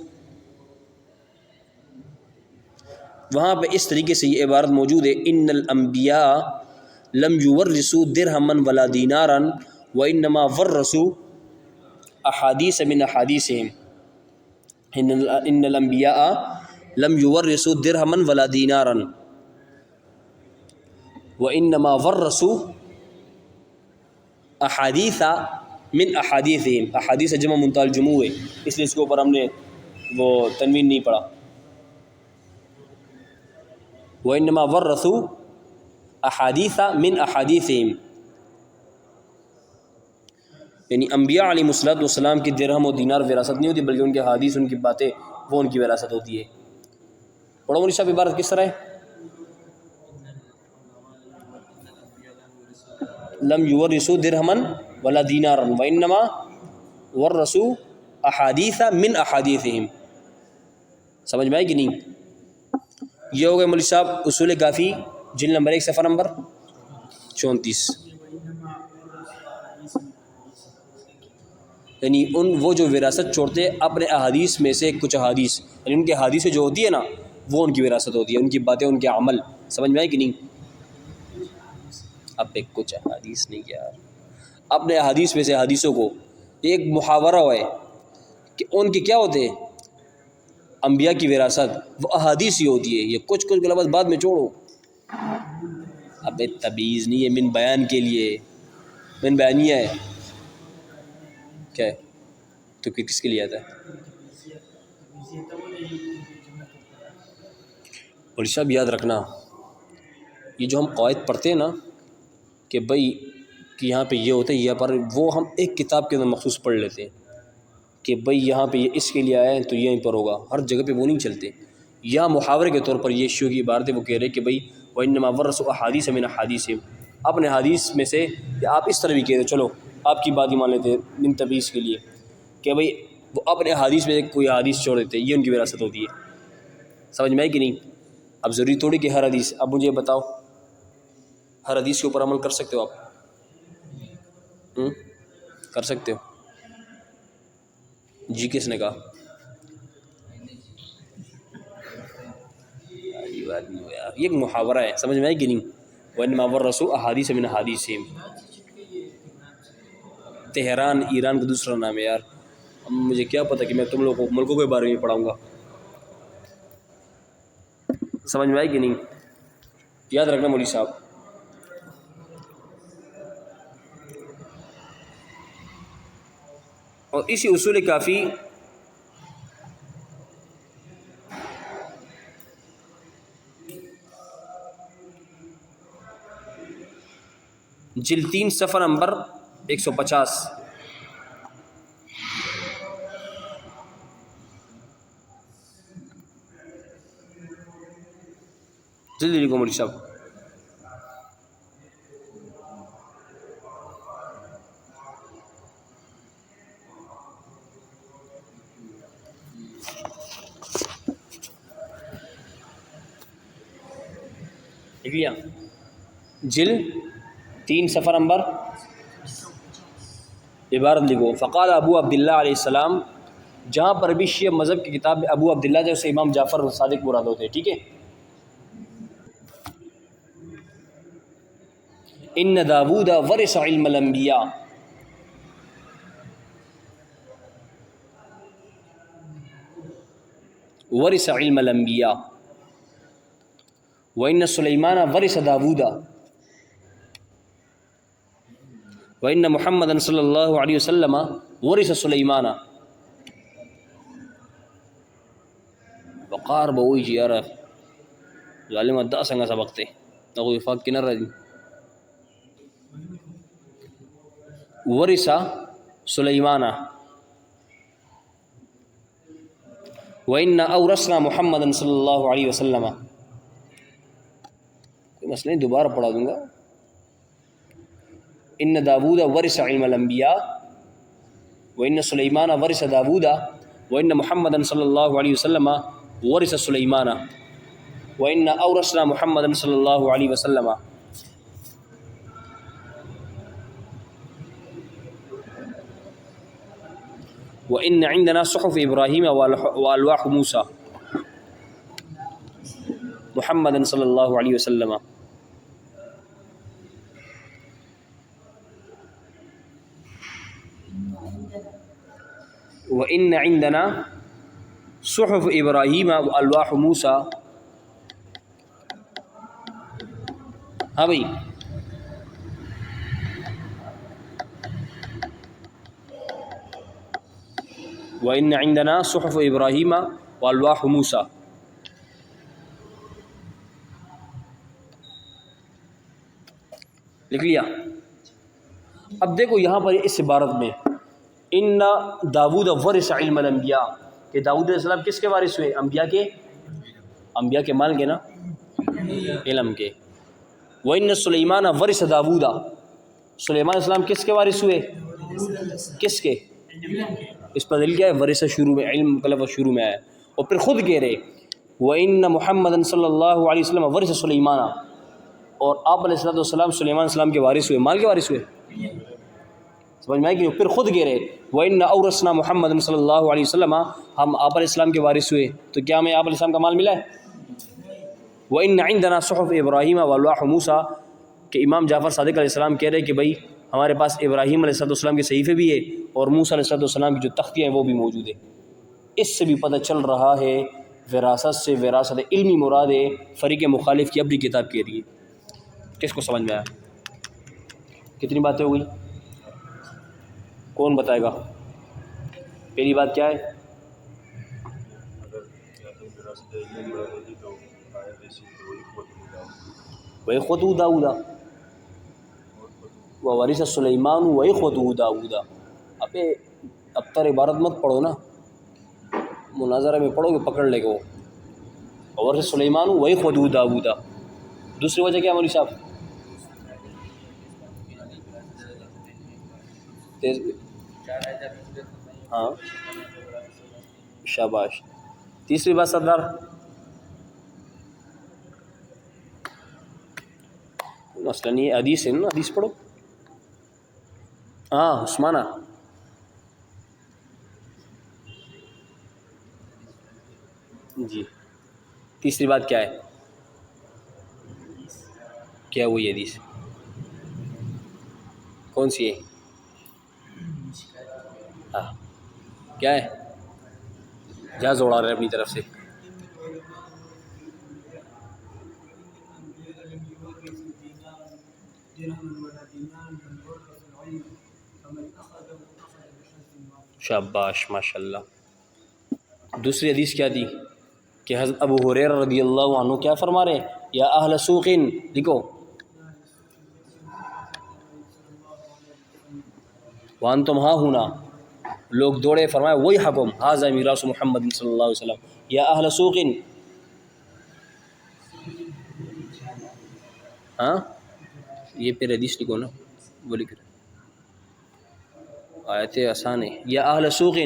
وہاں پہ اس طریقے سے یہ عبارت موجود ہے، ان الانبیاء لم یورثوا درہما ولا دینارا وانما ورثوا احادیث من احادیثہم. ان الانبیاء لم یورثوا درہما ولا دینارا وانما ورثوا احادیث من احادیثہم. احادیث جمع منتہی الجموع ہے، اس لیے اس کے اوپر ہم نے وہ تنوین نہیں پڑھا. وانما ورثوا احادیث من احادیثہم، یعنی انبیاء علیہ الصلوۃ والسلام کی درہم و دینار وراثت نہیں ہوتی، بلکہ ان کے حدیث، ان کی باتیں، وہ ان کی وراثت ہوتی ہے. پڑھو مولوی صاحب عبارت کس طرح ہے؟ لم یورثوا درہما ولا دینارا وانما ورثوا احادیث من احادیثہم. سمجھ میں آئی کہ نہیں؟ یہ ہو گئے مولوی صاحب اصول کافی جلد نمبر 1 صفحہ نمبر 34. یعنی وہ جو وراثت چھوڑتے ہیں اپنے احادیث میں سے کچھ احادیث، یعنی ان کے احادیث جو ہوتی ہے نا وہ ان کی وراثت ہوتی ہے، ان کی باتیں، ان کے عمل. سمجھ میں آئے کہ نہیں؟ اب ایک کچھ احادیث نہیں یار، اپنے احادیث میں سے حدیثوں کو ایک محاورہ ہے کہ ان کے کیا ہوتے ہیں انبیاء کی وراثت، وہ احادیث ہی ہوتی ہے. یہ کچھ لفظ بعد میں چھوڑو. اب تمیز نہیں ہے، من بیان کے لیے، من بیانیہ ہے کیا ہے تو کس کے لیے آتا ہے؟ اور صاحب یاد رکھنا یہ جو ہم قواعد پڑھتے ہیں نا کہ بھائی کہ یہاں پہ یہ ہوتا ہے یہاں پر، وہ ہم ایک کتاب کے اندر مخصوص پڑھ لیتے ہیں کہ بھائی یہاں پہ یہ اس کے لیے آیا ہے تو یہیں پر ہوگا. ہر جگہ پہ وہ نہیں چلتے. یہاں محاورے کے طور پر یہ شیعوں کی عبارت ہے، وہ کہہ رہے کہ بھائی وَإِنَّمَا وَرَثُوا أَحَادِيثَ مِنْ أَحَادِيثِهِمْ، اپنے حدیث میں سے، یا آپ اس طرح بھی کہہ رہے چلو آپ کی بات ہی مان لیتے ہیں من تبیز کے لیے کہ بھائی وہ اپنے حدیث میں سے کوئی حدیث چھوڑ دیتے، یہ ان کی وراثت ہوتی ہے. سمجھ میں آئی کہ نہیں؟ اب ضروری تھوڑی کہ ہر حدیث، اب مجھے بتاؤ ہر حدیث کے اوپر عمل کر سکتے ہو آپ؟ کر سکتے ہو؟ جی کس نے کہا؟ یہ ایک محاورہ ہے، سمجھ میں آئی کہ نہیں؟ وَإِنَّمَا وَرَثُوا أَحَادِيثَ مِنْ أَحَادِيثِهِمْ. تہران ایران کا دوسرا نام ہے یار. اب مجھے کیا پتہ کہ میں تم لوگوں کو ملکوں کے بارے میں پڑھاؤں گا. سمجھ میں آئی کہ نہیں؟ یاد رکھنا مولوی صاحب. اور اسی اصول کافی جلد 3 صفحہ نمبر 150. جلدی لکھو مولوی صاحب. لکھ لیا؟ جلد 3 صفحہ نمبر عبارت لکھو. فقال ابو عبداللہ علیہ السلام. جہاں پر بھی شیعہ مذہب کی کتاب میں ابو عبداللہ جیسے امام جعفر صادق مراد ہوتے ہیں، ٹھیک ہے. ان داود ورث علم الانبیاء، ورث علم الانبیاء وان سلیمان ورث داود وان محمدا صلی اللہ علیہ وسلم ورث سلیمان. وقار بوئی جی یار ظالم ادا سنگا سبقتے نقو وفاق کی نہ رہی. ورث سلیمان وَإِنَّ أَوْرَثْنَا مُحَمَّدًا صلی اللہ علیہ وسلم. کوئی مسئلہ نہیں، دوبارہ پڑھا دوں گا. ان داود ورث علم الانبیاء وَإِنَّ سُلَيْمَانَ ورث داود وَإِنَّ مُحَمَّدًا صلی اللہ علیہ وسلم ورث سلیمان وَإِنَّ أَوْرَثْنَا مُحَمَّدًا صلی اللہ علیہ وسلم. وَإِنَّ عِنْدَنَا صُحُفِ إِبْرَاهِيمَ وَأَلْوَاحُ مُوسَى محمد صلی اللہ علیہ وسلم. وَإِنَّ عِنْدَنَا صحف ابراہیم و الواح موسیٰ. ہاں بھائی وَإِنَّ عِندَنَا صُحُفُ إِبْرَاهِيمَ وَأَلْوَاحُ مُوسَىٰ. لکھ لیا. اب دیکھو یہاں پر اس عبارت میں ان داود ورث علم الانبیاء کہ داؤد علیہ السلام کس کے وارث ہوئے؟ انبیاء کے مال کے نا، علم کے. وَإِنَّ سُلَيْمَانَ وَرِثَ داوُودَ سلیمان علیہ السلام کس کے وارث ہوئے؟ کس کے؟ اس پر دلیل کیا ہے؟ ورثہ شروع میں، علم کا لفظ شروع میں آیا. اور پھر خود کہہ رہے وَإِنَّ مُحَمَّدًا صلی اللہ علیہ وسلم وَرِثَ سُلَيْمَانَ، اور آپ علیہ السلام سلیمان علیہ السلام کے وارث ہوئے، مال کے وارث ہوئے. سمجھ میں آئی کہ پھر خود کہہ رہے وَإِنَّ أَوْرَثْنَا مُحَمَّدًا صلی اللہ علیہ وسلم، ہم آپ علیہ السلام کے وارث ہوئے، تو کیا ہمیں آپ علیہ السلام کا مال ملا ہے؟ وَإِنَّ عِندَنَا صُحُفَ إِبْرَاهِيمَ وَأَلْوَاحُ مُوسَىٰ کہ امام جعفر صادق علیہ السلام کہہ رہے کہ بھائی ہمارے پاس ابراہیم علیہ السلام کے صحیفے بھی ہے اور موسیٰ علیہ السلام کی جو تختیاں ہیں وہ بھی موجود ہے. اس سے بھی پتہ چل رہا ہے وراثت سے وراثت علمی مراد ہے، فریق مخالف کی اپنی کتاب کہہ رہی ہے. کس کو سمجھ میں آیا؟ کتنی باتیں ہو گئی؟ کون بتائے گا؟ پہلی بات کیا ہے؟ وَإِخْوَتُهُ داؤد وَوَرِثَ سُلَيْمَانُ وَإِخْوَتُهُ داؤد. اب تر عبارت مت پڑھو نا، مناظرہ میں پڑھو گے پکڑ لے گا وہ. وَوَرِثَ سُلَيْمَانُ وَإِخْوَتُهُ داؤد. دوسری وجہ کیا مولوی صاحب؟ تیز ہاں شاباش. تیسری بات سردار مسئلہ نہیں ہے، حدیث ہے نا، حدیث پڑھو. ہاں عثمانہ جی. تیسری بات کیا ہے؟ کیا وہی حدیث کون سی ہے؟ ہاں کیا ہے؟ جہاز اڑا رہے اپنی طرف سے. شاباش ماشاء اللہ. دوسری حدیث کیا تھی کہ حضرت ابو ہریرہ رضی اللہ عنہ کیا فرما رہے ہیں؟ یا اہل سوق، لکھو وانتم ہاں ہونا، لوگ دوڑے فرمایا وہی حکم ھذا میراث محمد صلی اللہ علیہ وسلم. یا اہل سوق، ہاں یہ پھر حدیث لکھو نا، وہ لکھ رہے آیت آسان ہے. یا اہل سوق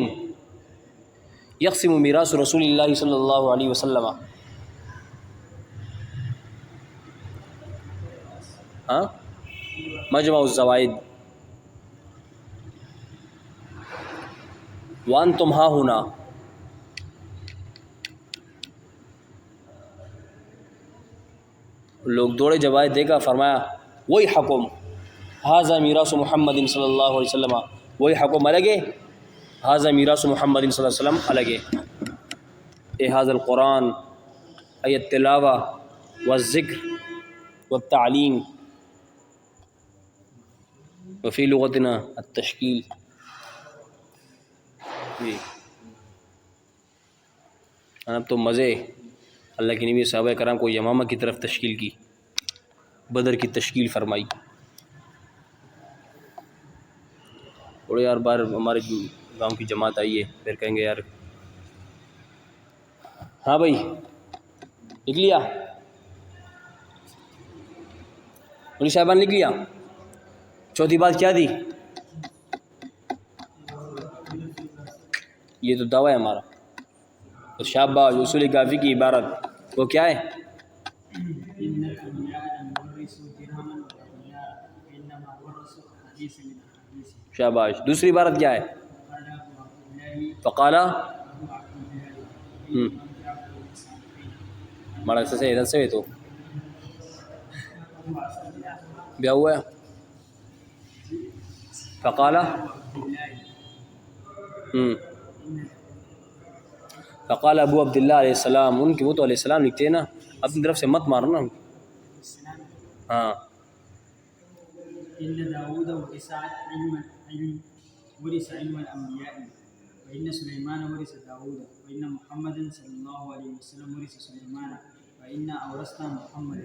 یقسم میراث رسول اللہ صلی اللہ علیہ وسلم. ہاں مجمع الزوائد. وانتم ہاں ہونا، لوگ دوڑے جب آئے دیکھا فرمایا وہی حکم ھذا میراث محمد صلی اللہ علیہ وسلم، وہی حکم الگ ہے، ھذا میراث محمد صلی اللہ علیہ وسلم الگ ہے. ھذا القرآن ای التلاوہ والذکر والتعلیم وفی لغتنا التشکیل. جی اب تو مزے اللہ کے نبی صحابہ کرام کو یمامہ کی طرف تشکیل کی، بدر کی تشکیل فرمائی. تھوڑے یار بار ہمارے گاؤں کی جماعت آئی ہے، پھر کہیں گے یار ہاں بھائی لکھ لیا مولوی صاحبان، لکھ لیا. چوتھی بات کیا تھی؟ یہ تو دعویٰ ہے ہمارا. تو شاباش اصول کافی کی عبارت وہ کیا ہے؟ شاباش. دوسری عبارت کیا ہے؟ فقالا مارا سے ادھر سے تو بیا ہوا ہے. فقالا فقال ابو عبداللہ علیہ السلام، ان کے وہ تو علیہ السلام لکھتے ہیں نا، اپنی طرف سے مت مارنا. ہاں إن داود ورث علم الأنبياء وإن سليمان ورث داود وإن محمدا صلى الله عليه وسلم ورث سليمان وإن أورثنا محمد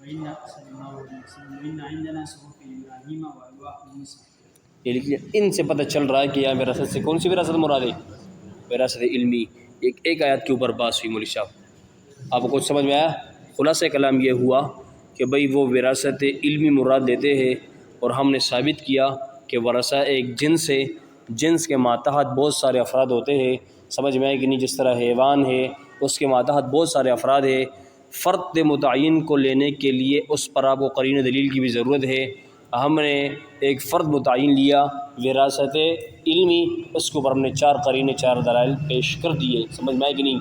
وإن صلى الله عليه وسلم وإن عندنا صحف إبراهيم وألواح موسى. یہ لکھ لیا. ان سے پتہ چل رہا ہے کہ یہاں وراثت سے کون سی وراثت مراد ہے؟ وراثت علمی. ایک آیات کے اوپر بات ہوئی. مولوی صاحب آپ کو کچھ سمجھ میں آیا؟ خلاصہ کلام یہ ہوا کہ بھئی وہ وراثت علمی مراد دیتے ہیں، اور ہم نے ثابت کیا کہ ورثہ ایک جنس ہے، جنس کے ماتحت بہت سارے افراد ہوتے ہیں. سمجھ میں آئے کہ نہیں؟ جس طرح حیوان ہے اس کے ماتحت بہت سارے افراد ہیں. فرد متعین کو لینے کے لیے اس پر آپ کو قرین دلیل کی بھی ضرورت ہے. ہم نے ایک فرد متعین لیا وراثت علمی، اس کے اوپر ہم نے 4 قرینے 4 دلائل پیش کر دیے. سمجھ میں آئے کہ نہیں؟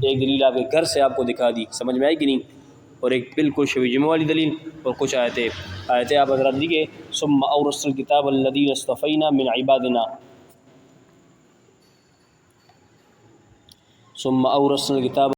ایک دلیل آپ کے گھر سے آپ کو دکھا دی. سمجھ میں آئے کہ نہیں؟ اور ایک بالکل شبیہ جمعہ والی دلیل، اور کچھ آیتیں آپ حضرات دیکھیں. ثم اورثنا الکتاب الذین اصطفینا من عبادنا، ثم اورثنا الکتاب